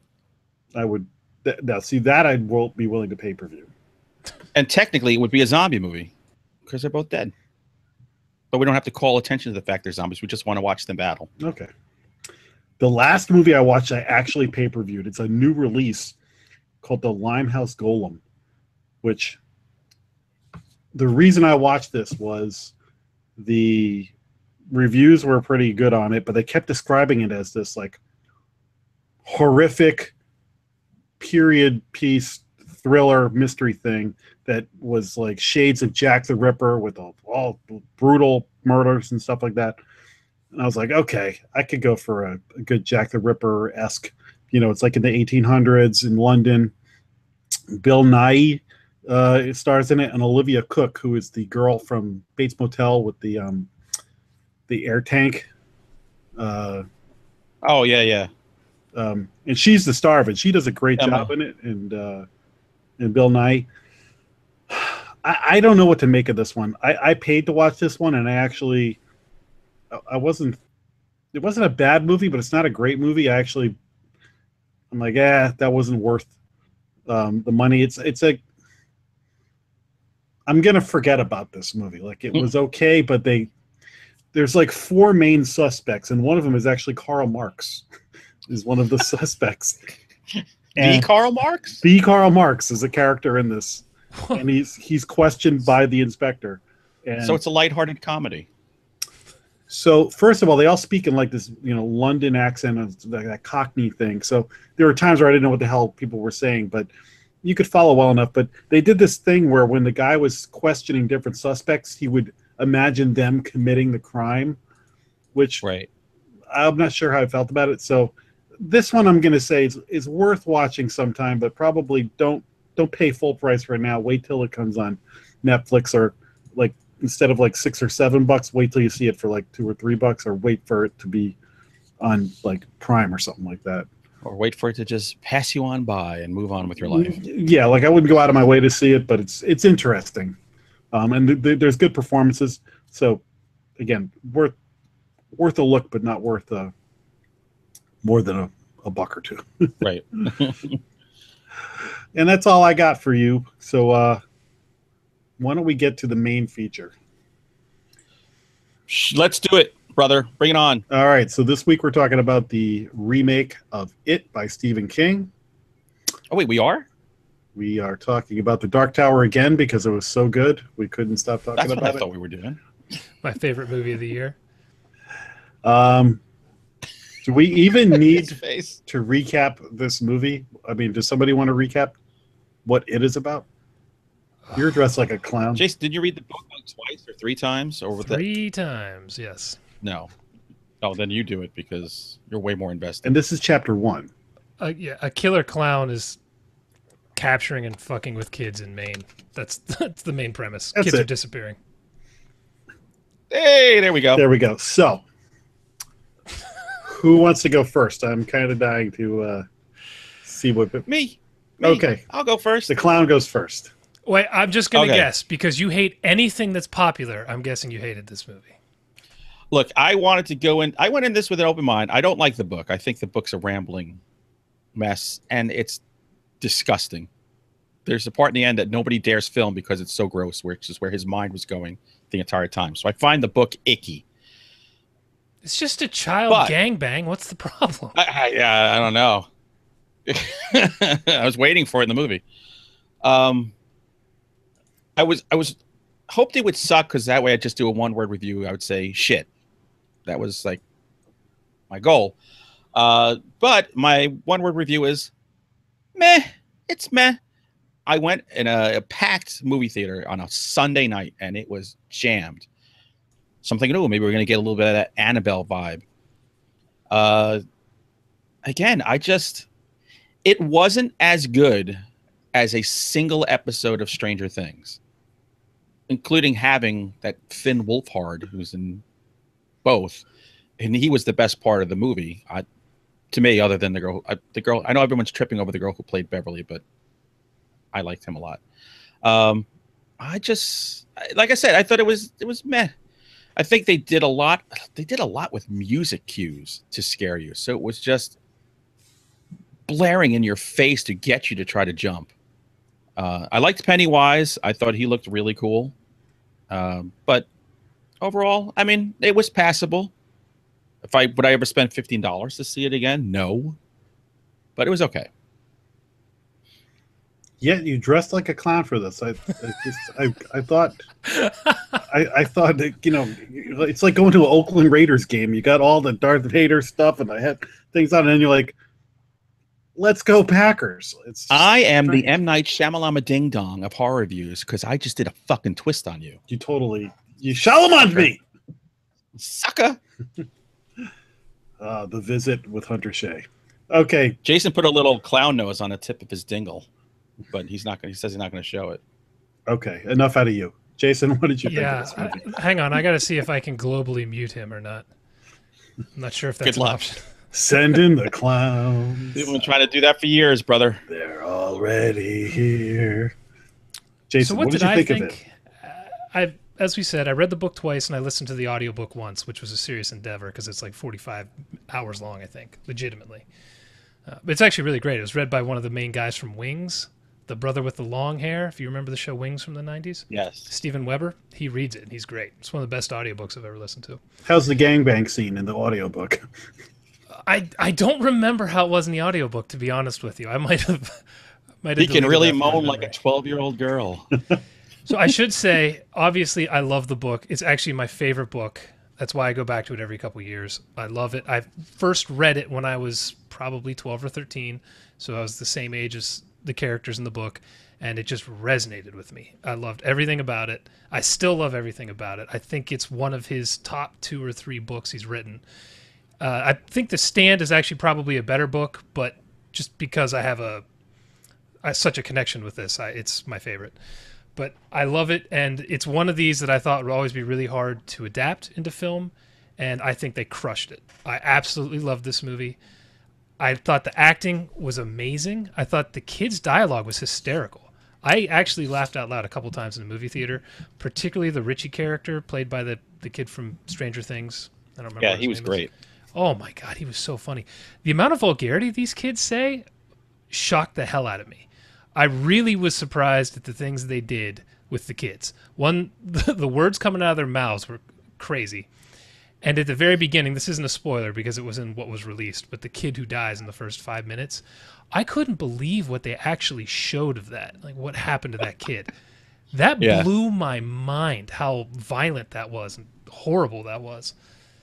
Speaker 1: I would now see that I won't be willing to pay per view.
Speaker 2: And technically it would be a zombie movie because they're both dead. But we don't have to call attention to the fact they're zombies. We just want to watch them battle.
Speaker 1: Okay. The last movie I watched, I actually pay-per-viewed. It's a new release called The Limehouse Golem, which the reason I watched this was the reviews were pretty good on it, but they kept describing it as this like horrific period piece thriller mystery thing that was like shades of Jack the Ripper with all brutal murders and stuff like that. And I was like, okay, I could go for a good Jack the Ripper-esque, it's like in the 1800s in London. Bill Nighy stars in it, and Olivia Cooke, who is the girl from Bates Motel with the air tank.
Speaker 2: Oh yeah.
Speaker 1: And she's the star of it. She does a great job in it, and Bill Nighy. I don't know what to make of this one. I paid to watch this one, and it wasn't a bad movie, but it's not a great movie. I'm like, that wasn't worth the money. I'm gonna forget about this movie. Like it was okay, but there's like 4 main suspects, and one of them is actually Karl Marx, is one of the suspects.
Speaker 2: The Karl Marx?
Speaker 1: The Karl Marx is a character in this, and he's questioned by the inspector. And
Speaker 2: so it's a lighthearted comedy.
Speaker 1: So first of all, they all speak in like this, London accent, that Cockney thing. So there were times where I didn't know what the hell people were saying, but you could follow well enough. But they did this thing where when the guy was questioning different suspects, he would imagine them committing the crime, which
Speaker 2: right.
Speaker 1: I'm not sure how I felt about it. So this one I'm going to say is worth watching sometime, but probably don't pay full price right now. Wait till it comes on Netflix, or like instead of like $6 or $7, wait till you see it for like $2 or $3, or wait for it to be on like Prime or something like that.
Speaker 2: Or wait for it to just pass you on by and move on with your life.
Speaker 1: Yeah, like I wouldn't go out of my way to see it, but it's interesting, and there's good performances. So again, worth a look, but not worth more than a buck or two.
Speaker 2: Right.
Speaker 1: And that's all I got for you. So why don't we get to the main feature?
Speaker 2: Let's do it, brother. Bring it on.
Speaker 1: All right. So this week we're talking about the remake of It by Stephen King.
Speaker 2: Oh, wait, we are?
Speaker 1: We are talking about The Dark Tower again because it was so good. We couldn't stop talking about it.
Speaker 2: That's what I thought we were doing.
Speaker 3: My favorite movie of the year.
Speaker 1: Do we even need to recap this movie? I mean, does somebody want to recap what it is about? You're dressed like a clown.
Speaker 2: Jason, did you read the book like twice or 3 times? Or
Speaker 3: three times, yes.
Speaker 2: No. Oh, then you do it because you're way more invested.
Speaker 1: And this is chapter 1.
Speaker 3: Yeah, a killer clown is capturing and fucking with kids in Maine. That's the main premise. Kids are disappearing.
Speaker 2: Hey, there we go.
Speaker 1: There we go. So, Who wants to go first? I'm kind of dying to see what.
Speaker 2: Me.
Speaker 1: Okay.
Speaker 2: I'll go first.
Speaker 1: The clown goes first.
Speaker 3: Wait, I'm just going to
Speaker 2: Okay.
Speaker 3: guess, because you hate anything that's popular. I'm guessing you hated this movie.
Speaker 2: Look, I wanted to go in. I went in this with an open mind. I don't like the book. I think the book's a rambling mess, and it's disgusting. There's a part in the end that nobody dares film because it's so gross, which is where his mind was going the entire time. So I find the book icky.
Speaker 3: It's just a child
Speaker 2: But-
Speaker 3: gangbang. What's the problem?
Speaker 2: I don't know. I was waiting for it in the movie. I was hoped it would suck because that way I'd just do a one-word review. I would say shit. That was like my goal. But my one-word review is meh. It's meh. I went in a packed movie theater on a Sunday night, and it was jammed. So I'm thinking, oh, maybe we're going to get a little bit of that Annabelle vibe. Again, it wasn't as good as a single episode of Stranger Things, including having that Finn Wolfhard, who's in both, and he was the best part of the movie, to me, other than the girl. I know everyone's tripping over the girl who played Beverly, but I liked him a lot. Like I said, I thought it was meh. I think they did a lot. They did a lot with music cues to scare you, so it was just blaring in your face to get you to try to jump. I liked Pennywise. I thought he looked really cool. But overall, I mean, it was passable. Would I ever spend $15 to see it again? No. But it was okay.
Speaker 1: Yeah, you dressed like a clown for this. I thought that, it's like going to an Oakland Raiders game. You got all the Darth Vader stuff, and I had things on, and you're like, let's go Packers.
Speaker 2: I am the M. Night Shyamalama Ding Dong of horror reviews because I just did a fucking twist on you.
Speaker 1: You Shalamoned me.
Speaker 2: Sucker.
Speaker 1: The Visit with Hunter Shea. Okay.
Speaker 2: Jason put a little clown nose on the tip of his dingle, but he says he's not going to show it.
Speaker 1: Okay. Enough out of you. Jason, what did you think of this movie?
Speaker 3: Hang on. I got to see if I can globally mute him or not. I'm not sure if that's
Speaker 2: Good luck.
Speaker 3: an option.
Speaker 1: Send in the clowns.
Speaker 2: We've been trying to do that for years, brother.
Speaker 1: They're already here. Jason,
Speaker 3: So what
Speaker 1: did
Speaker 3: did
Speaker 1: you
Speaker 3: I
Speaker 1: think of it?
Speaker 3: As we said, I read the book twice and I listened to the audiobook once, which was a serious endeavor because it's like 45 hours long, I think, legitimately. But it's actually really great. It was read by one of the main guys from Wings, the brother with the long hair, if you remember the show Wings from the 90s.
Speaker 2: Yes.
Speaker 3: Steven Weber. He reads it, and he's great. It's one of the best audiobooks I've ever listened to.
Speaker 1: How's the gangbang scene in the audiobook?
Speaker 3: I don't remember how it was in the audiobook, to be honest with you. I might have
Speaker 2: He can really
Speaker 3: deleted that from
Speaker 2: moan
Speaker 3: my
Speaker 2: like a
Speaker 3: memory.
Speaker 2: 12-year-old girl.
Speaker 3: So I should say, obviously, I love the book. It's actually my favorite book. That's why I go back to it every couple of years. I love it. I first read it when I was probably 12 or 13, so I was the same age as the characters in the book, and it just resonated with me. I loved everything about it. I still love everything about it. I think it's one of his top 2 or 3 books he's written. I think The Stand is actually probably a better book, but just because I have such a connection with this, it's my favorite. But I love it, and it's one of these that I thought would always be really hard to adapt into film, and I think they crushed it. I absolutely loved this movie. I thought the acting was amazing. I thought the kids' dialogue was hysterical. I actually laughed out loud a couple times in the movie theater, particularly the Richie character played by the kid from Stranger Things. I don't remember.
Speaker 2: Yeah,
Speaker 3: what
Speaker 2: he
Speaker 3: his
Speaker 2: was
Speaker 3: name is.
Speaker 2: great.
Speaker 3: Oh my God, he was so funny. The amount of vulgarity these kids say shocked the hell out of me. I really was surprised at the things they did with the kids. One, the words coming out of their mouths were crazy. And at the very beginning, this isn't a spoiler because it was in what was released, but the kid who dies in the first 5 minutes, I couldn't believe what they actually showed of that. Like what happened to that kid. That blew my mind, how violent that was and horrible that was.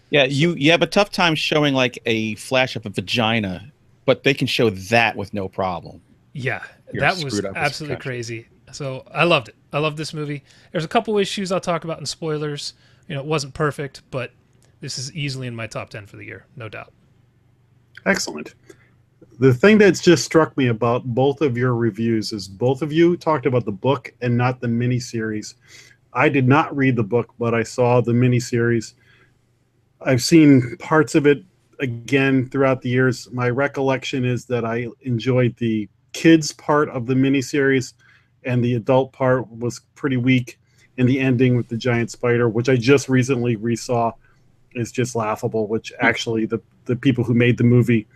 Speaker 2: Yeah, you have a tough time showing like a flash of a vagina, but they can show that with no problem.
Speaker 3: Yeah,
Speaker 2: You're
Speaker 3: that was
Speaker 2: screwed up as a
Speaker 3: absolutely
Speaker 2: country.
Speaker 3: crazy. So I loved it. I love this movie. There's a couple issues I'll talk about in spoilers. You know, it wasn't perfect, but this is easily in my top 10 for the year, no doubt.
Speaker 1: Excellent. The thing that's just struck me about both of your reviews is both of you talked about the book and not the miniseries. I did not read the book, but I saw the miniseries. I've seen parts of it. again throughout the years. My recollection is that I enjoyed the kids part of the miniseries, and the adult part was pretty weak. And the ending with the giant spider, which I just recently resaw, is just laughable. Which actually the people who made the movie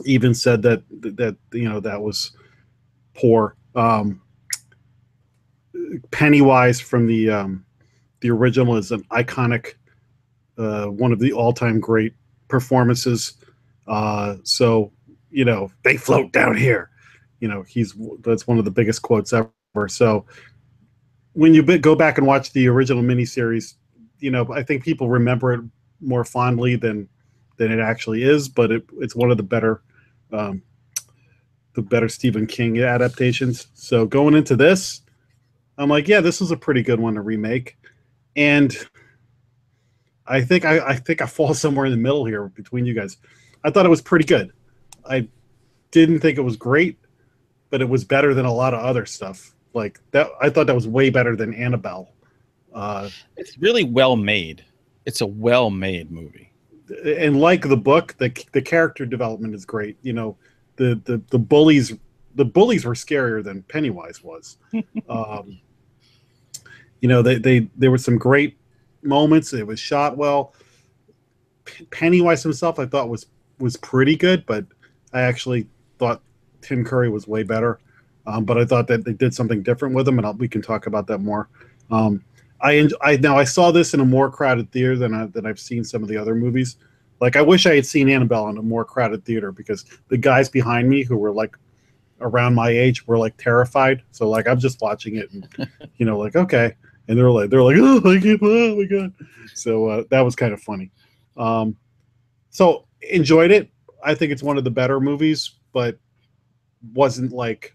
Speaker 1: even said that that was poor. Pennywise from the original is an iconic, one of the all-time great performances. So they float down here. That's one of the biggest quotes ever. So when you go back and watch the original miniseries, I think people remember it more fondly than it actually is. But it's one of the better Stephen King adaptations. So going into this, I'm like, yeah, this is a pretty good one to remake. And I think I fall somewhere in the middle here between you guys. I thought it was pretty good. I didn't think it was great, but it was better than a lot of other stuff. Like that, I thought that was way better than Annabelle.
Speaker 2: It's really well made. It's a well-made movie.
Speaker 1: And like the book, the character development is great. The bullies were scarier than Pennywise was. There were some great moments. It was shot well. Pennywise himself, I thought was pretty good, but I actually thought Tim Curry was way better. But I thought that they did something different with him, and we can talk about that more. I saw this in a more crowded theater than I've seen some of the other movies. Like I wish I had seen Annabelle in a more crowded theater, because the guys behind me who were like around my age were like terrified. So like I'm just watching it and like okay, and they're like oh my god. So that was kind of funny. So enjoyed it. I think it's one of the better movies, but wasn't like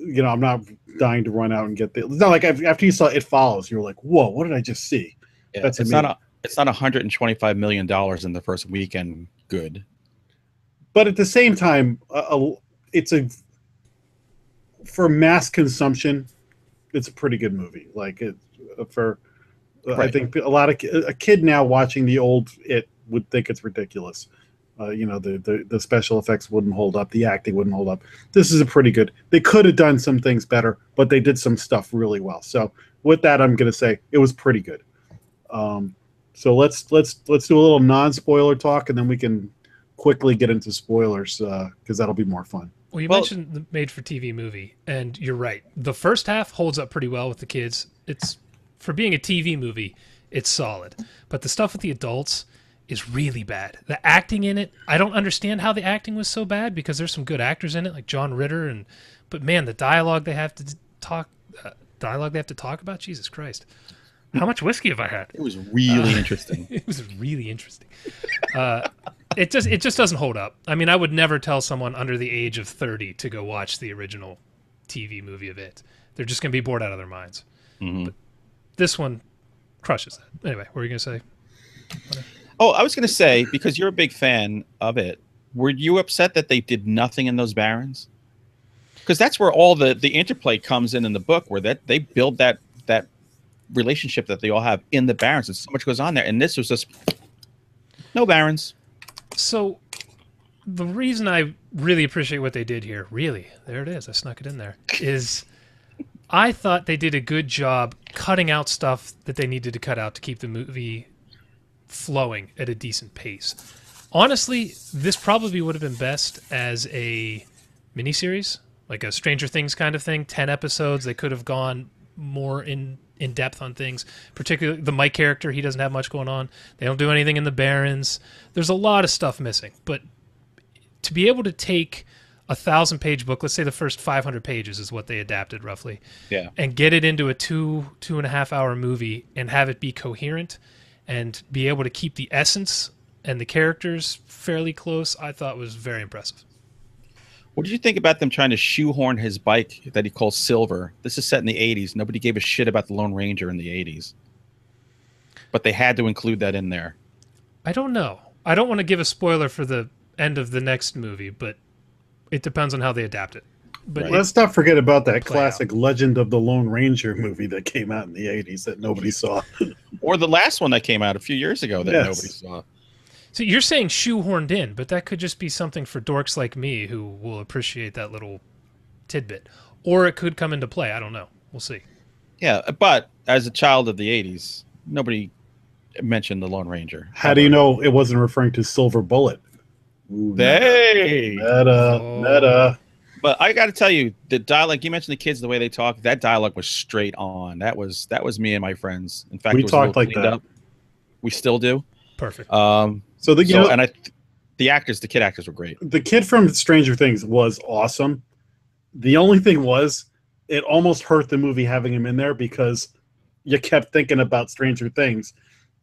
Speaker 1: I'm not dying to run out and get the. It's not like after you saw It Follows, you're like, whoa, what did I just see?
Speaker 2: Yeah,
Speaker 1: that's
Speaker 2: it's
Speaker 1: amazing.
Speaker 2: It's not $125 million in the first weekend. Good,
Speaker 1: but at the same time, it's for mass consumption. It's a pretty good movie. Like right. I think a kid now watching the old It would think it's ridiculous. The special effects wouldn't hold up. The acting wouldn't hold up. This is a pretty good. They could have done some things better, but they did some stuff really well. So with that, I'm going to say it was pretty good. So let's do a little non-spoiler talk, and then we can quickly get into spoilers because that'll be more fun.
Speaker 3: Well, you mentioned the made-for-TV movie, and you're right. The first half holds up pretty well with the kids. It's for being a TV movie, it's solid. But the stuff with the adults is really bad. The acting in it, I don't understand how the acting was so bad, because there's some good actors in it, like John Ritter, but man, the dialogue they have to talk about, Jesus Christ. How much whiskey have I had?
Speaker 2: It was really interesting.
Speaker 3: It was really interesting. It just doesn't hold up. I mean, I would never tell someone under the age of 30 to go watch the original TV movie of It. They're just going to be bored out of their minds. Mm-hmm. But this one crushes that. Anyway, what were you going to say?
Speaker 2: Oh, I was going to say, because you're a big fan of it, were you upset that they did nothing in those barrens? Because that's where all the interplay comes in the book, where they build that relationship that they all have in the barrens, and so much goes on there. And this was just no barrens.
Speaker 3: So the reason I really appreciate what they did here, really, there it is, I snuck it in there, is I thought they did a good job cutting out stuff that they needed to cut out to keep the movie flowing at a decent pace. Honestly, this probably would have been best as a miniseries, like a Stranger Things kind of thing, 10 episodes. They could have gone more in depth on things, particularly the Mike character. He doesn't have much going on. They don't do anything in the Barrens. There's a lot of stuff missing, but to be able to take a 1,000-page book, let's say the first 500 pages is what they adapted roughly,
Speaker 2: yeah,
Speaker 3: and get it into a 2.5 hour movie and have it be coherent and be able to keep the essence and the characters fairly close, I thought was very impressive.
Speaker 2: What did you think about them trying to shoehorn his bike that he calls Silver? This is set in the 80s. Nobody gave a shit about the Lone Ranger in the 80s. But they had to include that in there.
Speaker 3: I don't know. I don't want to give a spoiler for the end of the next movie, but it depends on how they adapt it. But
Speaker 1: right. Let's not forget about that classic Legend of the Lone Ranger movie that came out in the 80s that nobody saw.
Speaker 2: Or the last one that came out a few years ago that nobody saw.
Speaker 3: So you're saying shoehorned in, but that could just be something for dorks like me who will appreciate that little tidbit. Or it could come into play. I don't know. We'll see.
Speaker 2: Yeah, but as a child of the 80s, nobody mentioned the Lone Ranger.
Speaker 1: How do you know it wasn't referring to Silver Bullet? Ooh,
Speaker 2: Hey!
Speaker 1: meta.
Speaker 2: But I got to tell you, the dialogue, you mentioned the kids, the way they talk, that dialogue was straight on. That was me and my friends. In fact,
Speaker 1: We
Speaker 2: it was
Speaker 1: talked like that.
Speaker 2: up. We still do.
Speaker 3: Perfect.
Speaker 1: So the
Speaker 2: the kid actors were great.
Speaker 1: The kid from Stranger Things was awesome. The only thing was, it almost hurt the movie having him in there because you kept thinking about Stranger Things.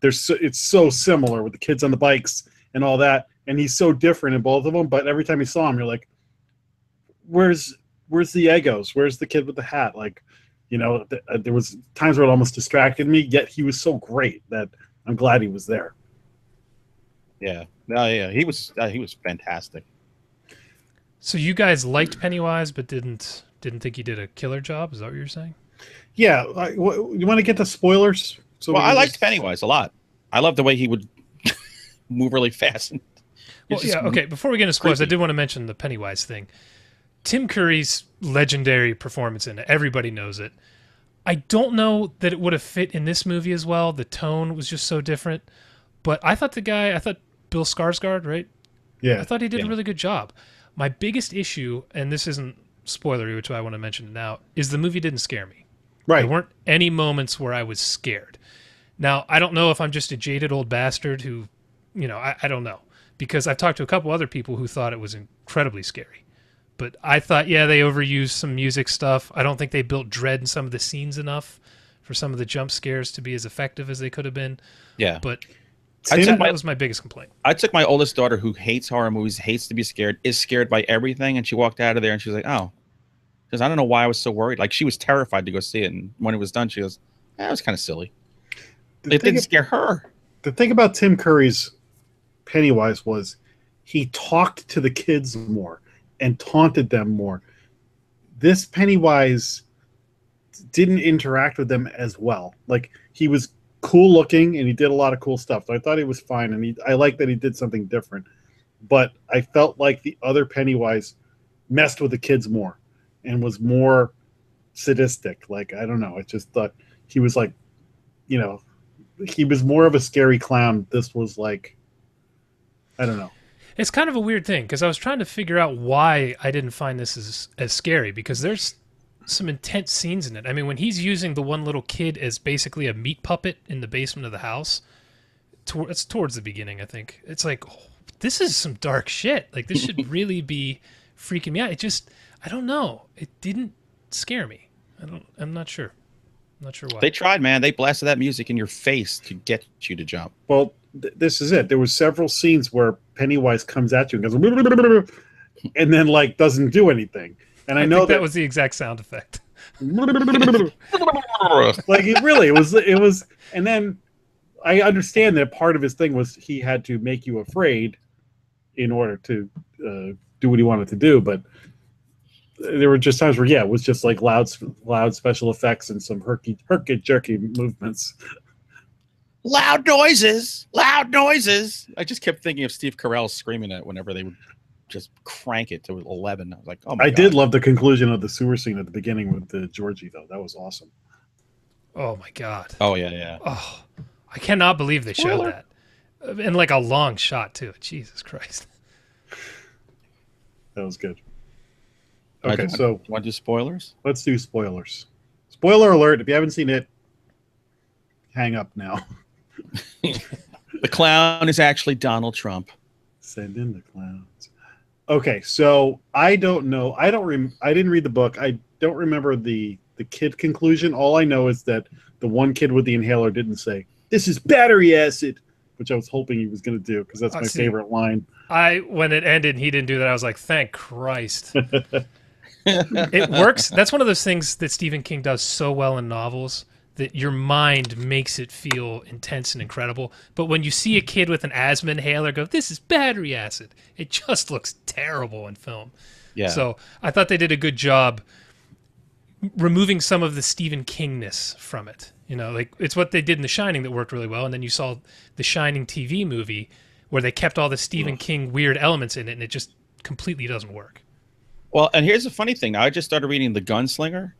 Speaker 1: It's so similar with the kids on the bikes and all that, and he's so different in both of them. But every time you saw him, you're like, "Where's the Eggos? Where's the kid with the hat?" Like, there was times where it almost distracted me. Yet he was so great that I'm glad he was there.
Speaker 2: Yeah, no, yeah, he was fantastic.
Speaker 3: So you guys liked Pennywise, but didn't think he did a killer job? Is that what you're saying?
Speaker 1: Yeah, you want to get the spoilers? So
Speaker 2: I liked Pennywise a lot. I loved the way he would move really fast.
Speaker 3: Well, yeah, okay. Before we get into spoilers, I did want to mention the Pennywise thing. Tim Curry's legendary performance in it. Everybody knows it. I don't know that it would have fit in this movie as well. The tone was just so different. But I thought Bill Skarsgård, right?
Speaker 1: Yeah.
Speaker 3: I thought he did a really good job. My biggest issue, and this isn't spoilery, which I want to mention now, is the movie didn't scare me.
Speaker 1: Right.
Speaker 3: There weren't any moments where I was scared. Now, I don't know if I'm just a jaded old bastard who, I don't know. Because I've talked to a couple other people who thought it was incredibly scary. But I thought, yeah, they overused some music stuff. I don't think they built dread in some of the scenes enough for some of the jump scares to be as effective as they could have been.
Speaker 2: Yeah.
Speaker 3: But that was my biggest complaint.
Speaker 2: I took my oldest daughter, who hates horror movies, hates to be scared, is scared by everything, and she walked out of there and she was like, "Oh," because I don't know why I was so worried. Like, she was terrified to go see it, and when it was done, she goes, "That was kind of silly." It didn't scare her.
Speaker 1: The thing about Tim Curry's Pennywise was he talked to the kids more and taunted them more. This Pennywise didn't interact with them as well. Like, he was cool looking and he did a lot of cool stuff. So I thought he was fine, and I like that he did something different. But I felt like the other Pennywise messed with the kids more and was more sadistic. Like, I don't know. I just thought he was like, he was more of a scary clown. This was like, I don't know.
Speaker 3: It's kind of a weird thing because I was trying to figure out why I didn't find this as scary, because there's some intense scenes in it. I mean, when he's using the one little kid as basically a meat puppet in the basement of the house, it's towards the beginning, I think. It's like, oh, this is some dark shit. Like, this should really be freaking me out. I don't know. It didn't scare me. I'm not sure. I'm not sure why.
Speaker 2: They tried, man. They blasted that music in your face to get you to jump.
Speaker 1: Well, this is it. There were several scenes where Pennywise comes at you and goes, and then doesn't do anything. And I know
Speaker 3: that was the exact sound effect.
Speaker 1: Like, it was, and then I understand that part of his thing was he had to make you afraid in order to do what he wanted to do. But there were just times where, it was just like loud special effects and some herky-jerky movements.
Speaker 2: Loud noises. I just kept thinking of Steve Carell screaming it whenever they would just crank it to 11. I was like, oh my God.
Speaker 1: I did love the conclusion of the sewer scene at the beginning with the Georgie, though. That was awesome.
Speaker 3: Oh my God.
Speaker 2: Oh yeah.
Speaker 3: Oh, I cannot believe they showed that. And like a long shot too. Jesus Christ.
Speaker 1: That was good. Okay, so
Speaker 2: want to do spoilers?
Speaker 1: Let's do spoilers. Spoiler alert, if you haven't seen it, hang up now.
Speaker 2: The clown is actually Donald Trump.
Speaker 1: Send in the clowns. Okay, so I don't know. I didn't read the book. I don't remember the kid conclusion. All I know is that the one kid with the inhaler didn't say, "This is battery acid," which I was hoping he was going to do because that's my favorite line.
Speaker 3: When it ended and he didn't do that, I was like, thank Christ. It works. That's one of those things that Stephen King does so well in novels, that your mind makes it feel intense and incredible. But when you see a kid with an asthma inhaler go, "This is battery acid," it just looks terrible in film.
Speaker 2: Yeah.
Speaker 3: So I thought they did a good job removing some of the Stephen Kingness from it. Like, it's what they did in The Shining that worked really well. And then you saw the Shining TV movie, where they kept all the Stephen King weird elements in it, and it just completely doesn't work.
Speaker 2: Well, and here's the funny thing. I just started reading The Gunslinger,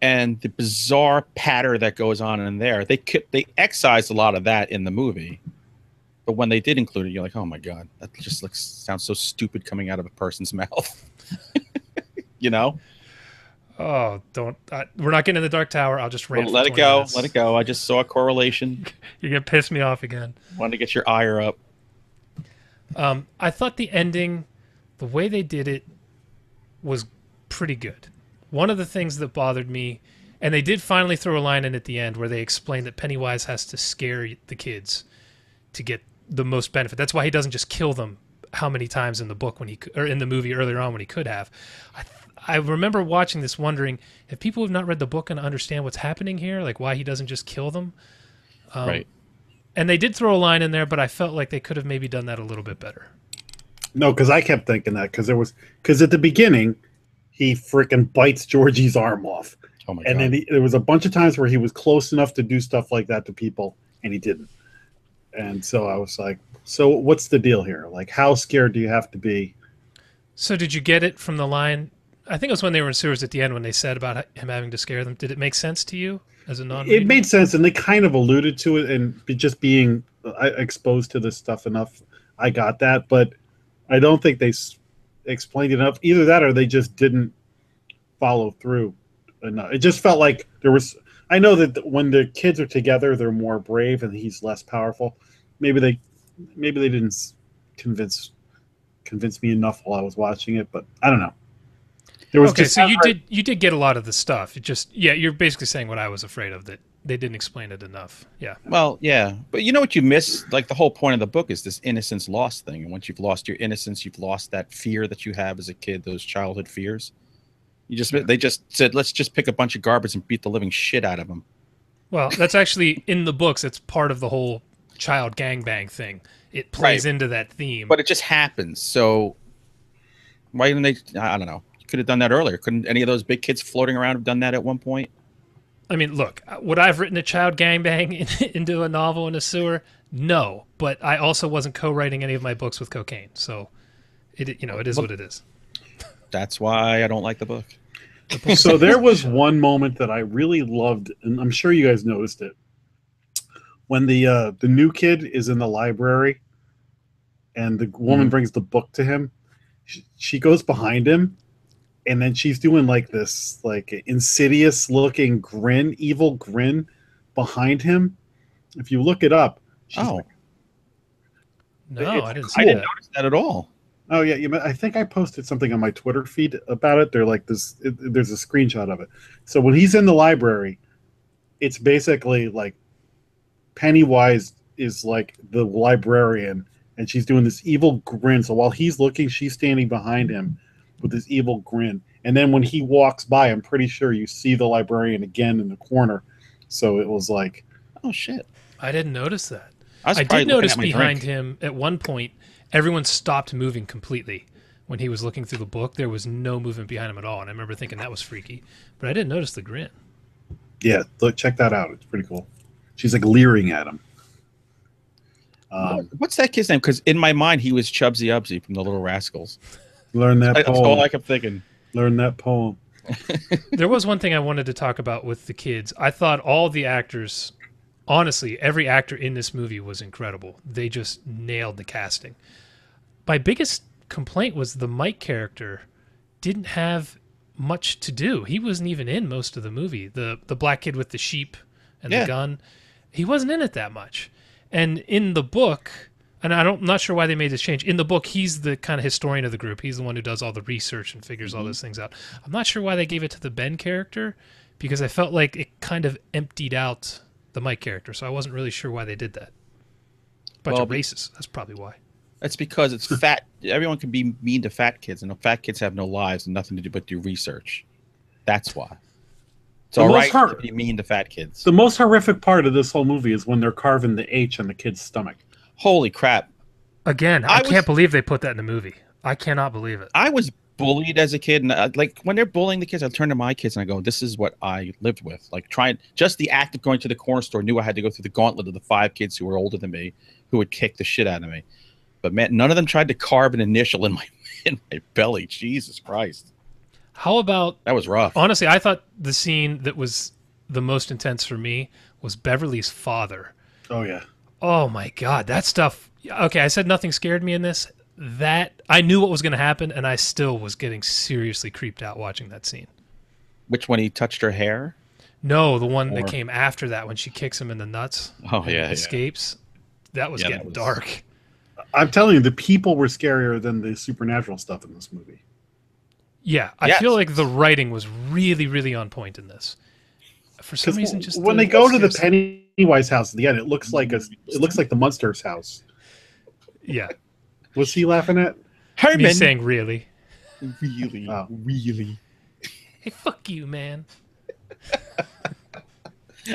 Speaker 2: and the bizarre patter that goes on in there. They excised a lot of that in the movie, but when they did include it, you're like, oh my god, that just sounds so stupid coming out of a person's mouth. You know?
Speaker 3: Oh, don't! We're not getting in the Dark Tower. I'll just rant.
Speaker 2: Well, let it go. Minutes. Let it go. I just saw a correlation.
Speaker 3: You're gonna piss me off again.
Speaker 2: Wanted to get your ire up.
Speaker 3: I thought the ending, the way they did it, was pretty good. One of the things that bothered me, and they did finally throw a line in at the end where they explained that Pennywise has to scare the kids to get the most benefit. That's why he doesn't just kill them how many times in the book or in the movie earlier on when he could have. I remember watching this wondering if people who have not read the book and understand what's happening here, like why he doesn't just kill them.
Speaker 2: Right.
Speaker 3: And they did throw a line in there, but I felt like they could have maybe done that a little bit better.
Speaker 1: No, because I kept thinking that because at the beginning he freaking bites Georgie's arm off.
Speaker 2: Oh my
Speaker 1: and
Speaker 2: god!
Speaker 1: Then there was a bunch of times where he was close enough to do stuff like that to people, and he didn't. And so I was like, "So what's the deal here? Like, how scared do you have to be?"
Speaker 3: So did you get it from the line? I think it was when they were in sewers at the end when they said about him having to scare them. Did it make sense to you as a non-reader?
Speaker 1: It made sense, and they kind of alluded to it, and just being exposed to this stuff enough, I got that. But I don't think they explained it enough. Either that or they just didn't follow through enough. It just felt like there was... I know that when the kids are together, they're more brave and he's less powerful. Maybe they didn't convince me enough while I was watching it, but I don't know. There was
Speaker 3: so you did get a lot of the stuff. It just you're basically saying what I was afraid of, that they didn't explain it enough. Yeah.
Speaker 2: Well, yeah, but you know what you miss? Like the whole point of the book is this innocence lost thing, and once you've lost your innocence, you've lost that fear that you have as a kid, those childhood fears. They just said, let's just pick a bunch of garbage and beat the living shit out of them.
Speaker 3: Well, that's actually in the books. It's part of the whole child gangbang thing. It plays into that theme.
Speaker 2: But it just happens. So why didn't they? I don't know. You could have done that earlier. Couldn't any of those big kids floating around have done that at one point?
Speaker 3: I mean, look, would I have written a child gangbang into a novel in a sewer? No, but I also wasn't co-writing any of my books with cocaine. So it is what it is.
Speaker 2: That's why I don't like the book.
Speaker 1: So there was one moment that I really loved, and I'm sure you guys noticed it. When the new kid is in the library and the woman brings the book to him, she goes behind him, and then she's doing like this like insidious looking grin, evil grin behind him. If you look it up,
Speaker 3: I didn't see
Speaker 2: I didn't notice that at all.
Speaker 1: Oh yeah, I think I posted something on my Twitter feed about it. They're like this. There's a screenshot of it. So when he's in the library, it's basically like Pennywise is like the librarian, and she's doing this evil grin. So while he's looking, she's standing behind him with this evil grin. And then when he walks by, I'm pretty sure you see the librarian again in the corner. So it was like,
Speaker 2: oh shit!
Speaker 3: I didn't notice that.
Speaker 2: I
Speaker 3: did notice behind him at one point. Everyone stopped moving completely when he was looking through the book. There was no movement behind him at all, and I remember thinking that was freaky. But I didn't notice the grin.
Speaker 1: Yeah, look, check that out. It's pretty cool. She's like leering at him.
Speaker 2: What's that kid's name? Because in my mind, he was Chubsy Ubsy from the Little Rascals.
Speaker 1: Learn that poem.
Speaker 2: That's all I kept thinking.
Speaker 1: Learn that poem.
Speaker 3: There was one thing I wanted to talk about with the kids. I thought all the actors, honestly, every actor in this movie was incredible. They just nailed the casting. My biggest complaint was the Mike character didn't have much to do. He wasn't even in most of the movie. The black kid with the sheep and the gun, he wasn't in it that much. And in the book, and I'm not sure why they made this change. In the book, he's the kind of historian of the group. He's the one who does all the research and figures all those things out. I'm not sure why they gave it to the Ben character, because I felt like it kind of emptied out the Mike character, so I wasn't really sure why they did that. Bunch of racists. That's probably why.
Speaker 2: That's because it's fat. Everyone can be mean to fat kids, and fat kids have no lives and nothing to do but do research. That's why. It's all right to be mean to fat kids.
Speaker 1: The most horrific part of this whole movie is when they're carving the H on the kid's stomach.
Speaker 2: Holy crap.
Speaker 3: Again, I can't believe they put that in the movie. I cannot believe it.
Speaker 2: I was bullied as a kid, and like when they're bullying the kids, I turn to my kids and I go, "This is what I lived with." Like trying just the act of going to the corner store, knew I had to go through the gauntlet of the 5 kids who were older than me, who would kick the shit out of me. But man, none of them tried to carve an initial in my belly. Jesus Christ!
Speaker 3: How about
Speaker 2: That was rough.
Speaker 3: honestly? I thought the scene that was the most intense for me was Beverly's father.
Speaker 1: Oh yeah.
Speaker 3: Oh my God, that stuff. Okay, I said nothing scared me in this. That I knew what was going to happen, and I still was getting seriously creeped out watching that scene.
Speaker 2: Which one? He touched her hair?
Speaker 3: No, the one that came after that when she kicks him in the nuts.
Speaker 2: Oh
Speaker 3: and
Speaker 2: yeah,
Speaker 3: escapes. That was getting dark.
Speaker 1: I'm telling you, the people were scarier than the supernatural stuff in this movie.
Speaker 3: Yeah, I feel like the writing was really, really on point in this. For some reason, just
Speaker 1: when they go to the Pennywise house at the end, it looks like the Munsters house.
Speaker 3: Yeah.
Speaker 1: What's he laughing at?
Speaker 2: Herman.
Speaker 3: Me saying really.
Speaker 2: Really?
Speaker 1: Oh.
Speaker 2: Really?
Speaker 3: Hey, fuck you, man.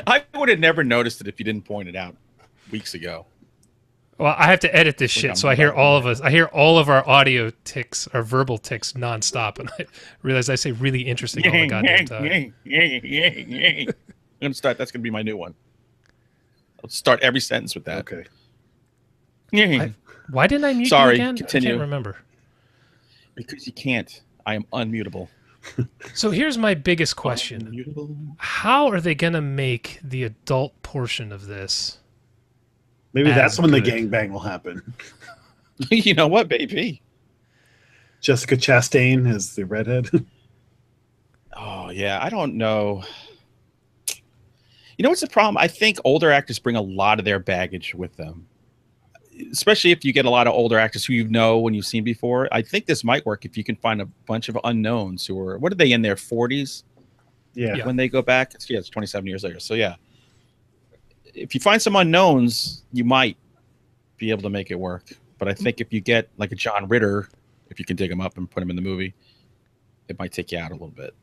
Speaker 2: I would have never noticed it if you didn't point it out weeks ago.
Speaker 3: Well, I have to edit this shit, so I hear all of us. I hear all of our audio ticks, our verbal ticks, nonstop, and I realize I say really interesting all the goddamn time.
Speaker 2: I'm gonna start. That's gonna be my new one. I'll start every sentence with that.
Speaker 1: Okay.
Speaker 3: Why didn't I mute
Speaker 2: Sorry,
Speaker 3: you again?
Speaker 2: continue.
Speaker 3: I can't remember.
Speaker 2: Because you can't. I am unmutable.
Speaker 3: So here's my biggest question:
Speaker 2: Unmutable.
Speaker 3: how are they gonna make the adult portion of this?
Speaker 1: Maybe that's when
Speaker 3: good.
Speaker 1: the gangbang will happen.
Speaker 2: You know what, baby?
Speaker 1: Jessica Chastain as the redhead.
Speaker 2: Oh yeah, I don't know. You know what's the problem? I think older actors bring a lot of their baggage with them, especially if you get a lot of older actors who you know when you've seen before. I think this might work if you can find a bunch of unknowns who are, what are they, in their 40s?
Speaker 1: Yeah.
Speaker 2: When they go back? It's 27 years later. So yeah, if you find some unknowns, you might be able to make it work. But I think if you get like a John Ritter, if you can dig him up and put him in the movie, it might take you out a little bit.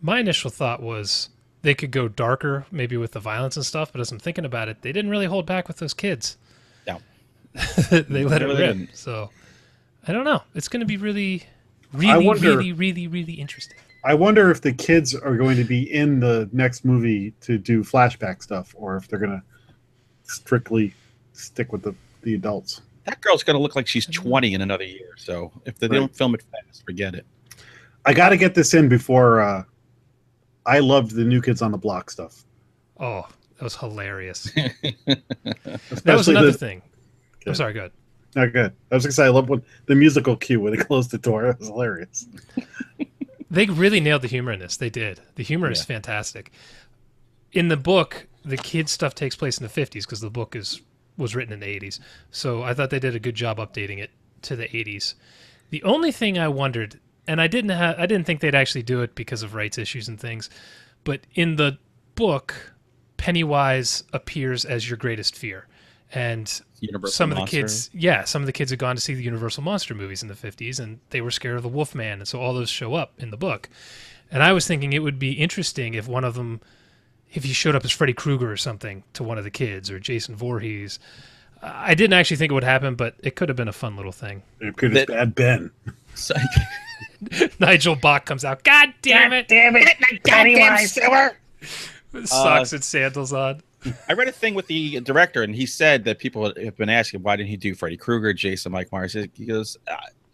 Speaker 3: My initial thought was they could go darker, maybe with the violence and stuff. But as I'm thinking about it, they didn't really hold back with those kids.
Speaker 2: No.
Speaker 3: They let it
Speaker 2: really
Speaker 3: rip.
Speaker 2: didn't.
Speaker 3: So I don't know. It's going to be really, really interesting.
Speaker 1: I wonder if the kids are going to be in the next movie to do flashback stuff, or if they're going to strictly stick with the adults.
Speaker 2: That girl's going to look like she's 20 in another year. So if they don't film it fast, forget it.
Speaker 1: I got to get this in before I loved the New Kids on the Block stuff.
Speaker 3: Oh, that was hilarious. That was another thing. I'm sorry, go ahead.
Speaker 1: No, good. I was going to say, I love when the musical cue when they closed the door. That was hilarious.
Speaker 3: They really nailed the humor in this. They did. The humor is fantastic. In the book, the kids stuff takes place in the 50s because the book was written in the 80s. So I thought they did a good job updating it to the 80s. The only thing I wondered, and I didn't think they'd actually do it because of rights issues and things, but in the book, Pennywise appears as your greatest fear. And
Speaker 2: Universal
Speaker 3: some of the
Speaker 2: Monster.
Speaker 3: kids, some of the kids had gone to see the Universal Monster movies in the 50s, and they were scared of the Wolfman, and so all those show up in the book. And I was thinking it would be interesting if one of them, if he showed up as Freddy Krueger or something to one of the kids, or Jason Voorhees. I didn't actually think it would happen, but it could have been a fun little thing.
Speaker 1: It could have bad Ben.
Speaker 3: Nigel Bach comes out. God damn it!
Speaker 4: Damn it!
Speaker 2: Goddamn sewer!
Speaker 3: Socks and sandals on.
Speaker 2: I read a thing with the director, and he said that people have been asking, why didn't he do Freddy Krueger, Jason, Mike Myers? He goes,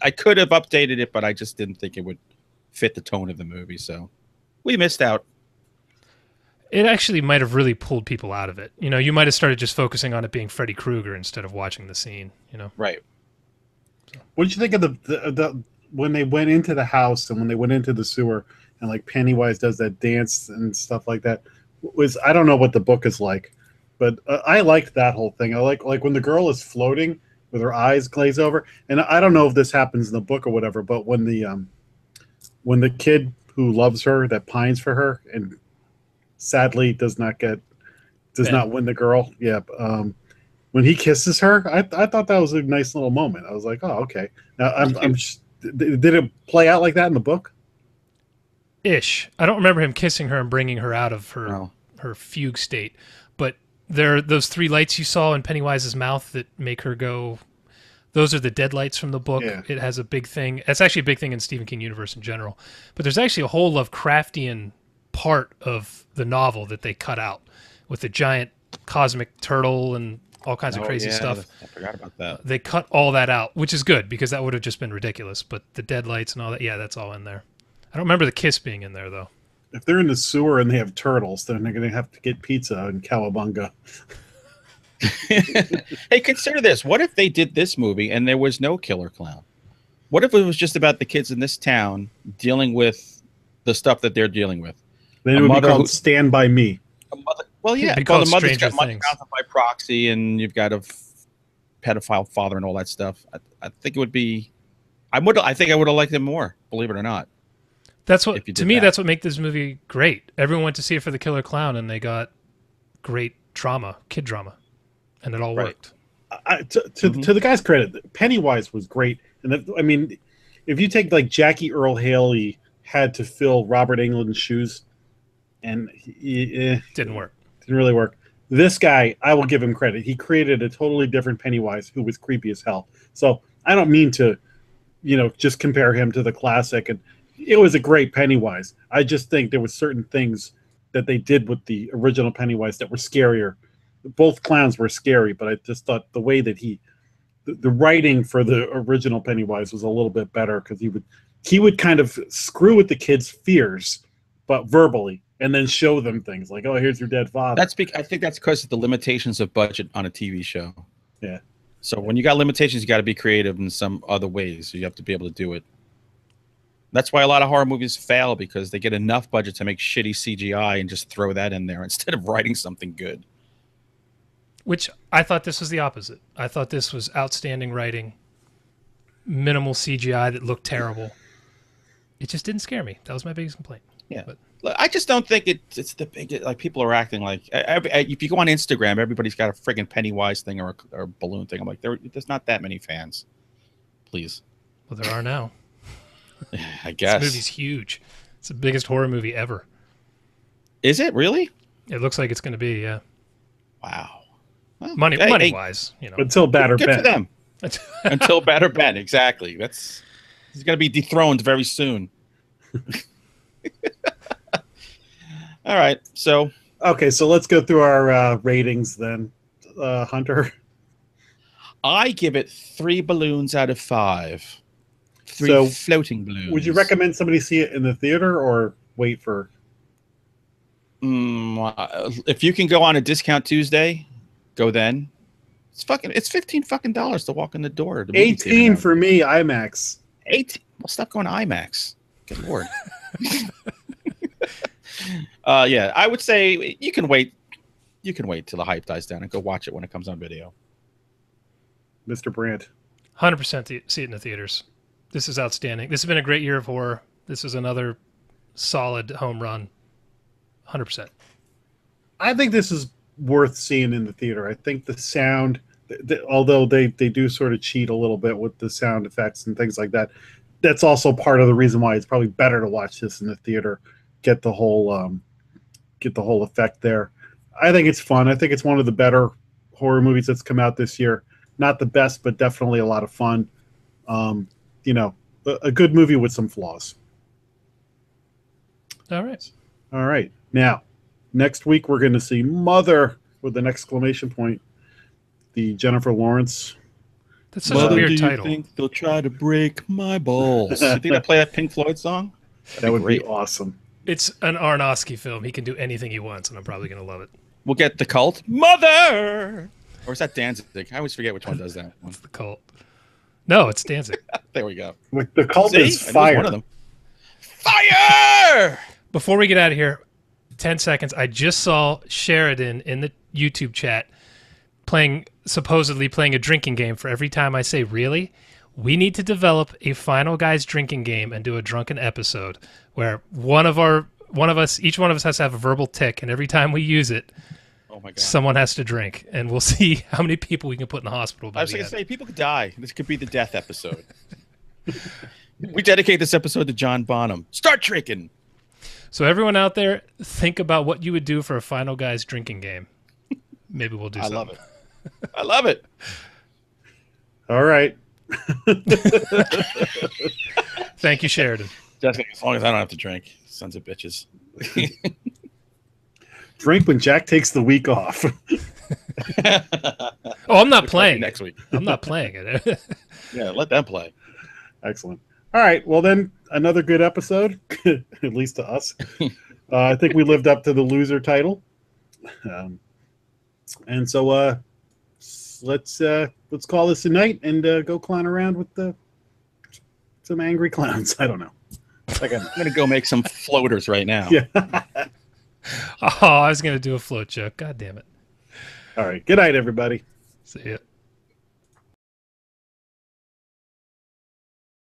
Speaker 2: I could have updated it, but I just didn't think it would fit the tone of the movie. So we missed out.
Speaker 3: It actually might have really pulled people out of it. You know, you might have started just focusing on it being Freddy Krueger instead of watching the scene, you know?
Speaker 2: Right.
Speaker 1: What did you think of the when they went into the house and when they went into the sewer and like Pennywise does that dance and stuff like that? I don't know what the book is like, but I liked that whole thing. I like when the girl is floating with her eyes glaze over, and I don't know if this happens in the book or whatever, but when the kid who loves her, that pines for her, and sadly does not win the girl. Yeah. When he kisses her, I thought that was a nice little moment. I was like, oh, okay. Now did it play out like that in the book?
Speaker 3: Ish. I don't remember him kissing her and bringing her out of her fugue state, but there are those 3 lights you saw in Pennywise's mouth that make her go. Those are the deadlights from the book.
Speaker 1: Yeah.
Speaker 3: It has a big thing. It's actually a big thing in Stephen King universe in general. But there's actually a whole Lovecraftian part of the novel that they cut out with the giant cosmic turtle and all kinds of crazy stuff.
Speaker 2: I forgot about that.
Speaker 3: They cut all that out, which is good because that would have just been ridiculous. But the deadlights and all that, yeah, that's all in there. I don't remember the kiss being in there, though.
Speaker 1: If they're in the sewer and they have turtles, then they're going to have to get pizza in Cowabunga.
Speaker 2: Hey, consider this. What if they did this movie and there was no killer clown? What if it was just about the kids in this town dealing with the stuff that they're dealing with?
Speaker 1: Then it would be called Stand By Me.
Speaker 2: Well, yeah.
Speaker 3: Well,
Speaker 2: the mother's got money
Speaker 3: Things.
Speaker 2: found by proxy, and you've got a pedophile father and all that stuff. I think it would be. I think I would have liked it more. Believe it or not.
Speaker 3: That's what
Speaker 2: If you
Speaker 3: to
Speaker 2: did
Speaker 3: me.
Speaker 2: that.
Speaker 3: That's what makes this movie great. Everyone went to see it for the killer clown, and they got great drama, kid drama, and it all
Speaker 2: Right.
Speaker 3: worked.
Speaker 1: To the guy's credit, Pennywise was great. And I mean, if you take like Jackie Earl Haley had to fill Robert Englund's shoes, and
Speaker 3: Didn't work.
Speaker 1: didn't really work. This guy, I will give him credit. He created a totally different Pennywise who was creepy as hell. So I don't mean to, just compare him to the classic. And it was a great Pennywise. I just think there was certain things that they did with the original Pennywise that were scarier. Both clowns were scary, but I just thought the way that the writing for the original Pennywise was a little bit better because he would kind of screw with the kids' fears, but verbally, and then show them things like, "Oh, here's your dead father."
Speaker 2: I think that's because of the limitations of budget on a TV show.
Speaker 1: Yeah.
Speaker 2: So when you got limitations, you got to be creative in some other ways. So you have to be able to do it. That's why a lot of horror movies fail because they get enough budget to make shitty CGI and just throw that in there instead of writing something good.
Speaker 3: Which I thought this was the opposite. I thought this was outstanding writing, minimal CGI that looked terrible. It just didn't scare me. That was my biggest complaint.
Speaker 2: Yeah.
Speaker 3: But
Speaker 2: I just don't think it's the big, like people are acting like if you go on Instagram, everybody's got a friggin' Pennywise thing or a balloon thing. I'm like, there's not that many fans. Please.
Speaker 3: well, there are now.
Speaker 2: I guess.
Speaker 3: This movie's huge. It's the biggest horror movie ever.
Speaker 2: Is it really?
Speaker 3: It looks like it's going to be, yeah.
Speaker 2: Wow. Well,
Speaker 3: Money
Speaker 2: hey,
Speaker 3: wise,
Speaker 1: Until Bad or
Speaker 2: good for
Speaker 1: Ben.
Speaker 2: them. Until Bad or Ben, exactly. He's going to be dethroned very soon. All right, so
Speaker 1: Okay, so let's go through our ratings then, Hunter.
Speaker 2: I give it 3 balloons out of 5. 3
Speaker 1: So,
Speaker 2: floating balloons.
Speaker 1: Would you recommend somebody see it in the theater or wait for?
Speaker 2: If you can go on a discount Tuesday, go then. It's $15 to walk in the door. The movie theater
Speaker 1: 18
Speaker 2: now.
Speaker 1: for me, IMAX.
Speaker 2: 18. Well, stop going to IMAX. Good lord. Yeah, I would say you can wait. You can wait till the hype dies down and go watch it when it comes on video.
Speaker 1: Mr. Brant.
Speaker 3: 100% see it in the theaters. This is outstanding. This has been a great year of horror. This is another solid home run. 100%.
Speaker 1: I think this is worth seeing in the theater. I think the sound, although they do sort of cheat a little bit with the sound effects and things like that, that's also part of the reason why it's probably better to watch this in the theater. Get the whole effect there. I think it's fun. I think it's one of the better horror movies that's come out this year. Not the best, but definitely a lot of fun. A good movie with some flaws.
Speaker 3: All right.
Speaker 1: All right. Now, next week we're going to see Mother with an exclamation point. The Jennifer Lawrence.
Speaker 3: That's such a weird title.
Speaker 2: Do you think they'll try to break my balls? You think they'll play that Pink Floyd song?
Speaker 1: That would be
Speaker 2: great.
Speaker 1: awesome.
Speaker 3: It's an Aronofsky film. He can do anything he wants, and I'm probably going to love it.
Speaker 2: We'll get the Cult. Mother! Or is that Danzig? I always forget which one does that one.
Speaker 3: It's the Cult. No, it's Danzig.
Speaker 2: There we go.
Speaker 1: Like the cult
Speaker 2: See?
Speaker 1: is
Speaker 2: I knew it was
Speaker 1: fire.
Speaker 2: one of them. Fire!
Speaker 3: Before we get out of here, 10 seconds. I just saw Sheridan in the YouTube chat supposedly playing a drinking game for every time I say really. We need to develop a Final Guys drinking game and do a drunken episode where each one of us has to have a verbal tick, and every time we use it,
Speaker 2: Oh my God.
Speaker 3: someone has to drink, and we'll see how many people we can put in the hospital.
Speaker 2: I was going to say, people could die. This could be the death episode. We dedicate this episode to John Bonham. Start drinking.
Speaker 3: So everyone out there, think about what you would do for a Final Guys drinking game. Maybe we'll do something.
Speaker 2: I love it. I love it.
Speaker 1: All right.
Speaker 3: Thank you, Sheridan.
Speaker 2: Just as long as I don't have to drink. Sons of bitches.
Speaker 1: Drink when Jack takes the week off.
Speaker 3: Oh, I'm not playing
Speaker 2: next week.
Speaker 3: I'm not playing it.
Speaker 2: Yeah, let them play.
Speaker 1: Excellent. All right. Well, then another good episode, at least to us. I think we lived up to the loser title. And so let's call this a night and go clown around with some angry clowns. I don't know.
Speaker 2: I'm gonna go make some floaters right now.
Speaker 1: Yeah.
Speaker 3: Oh, I was gonna do a float joke. God damn it.
Speaker 1: All right. Good night, everybody.
Speaker 3: See ya.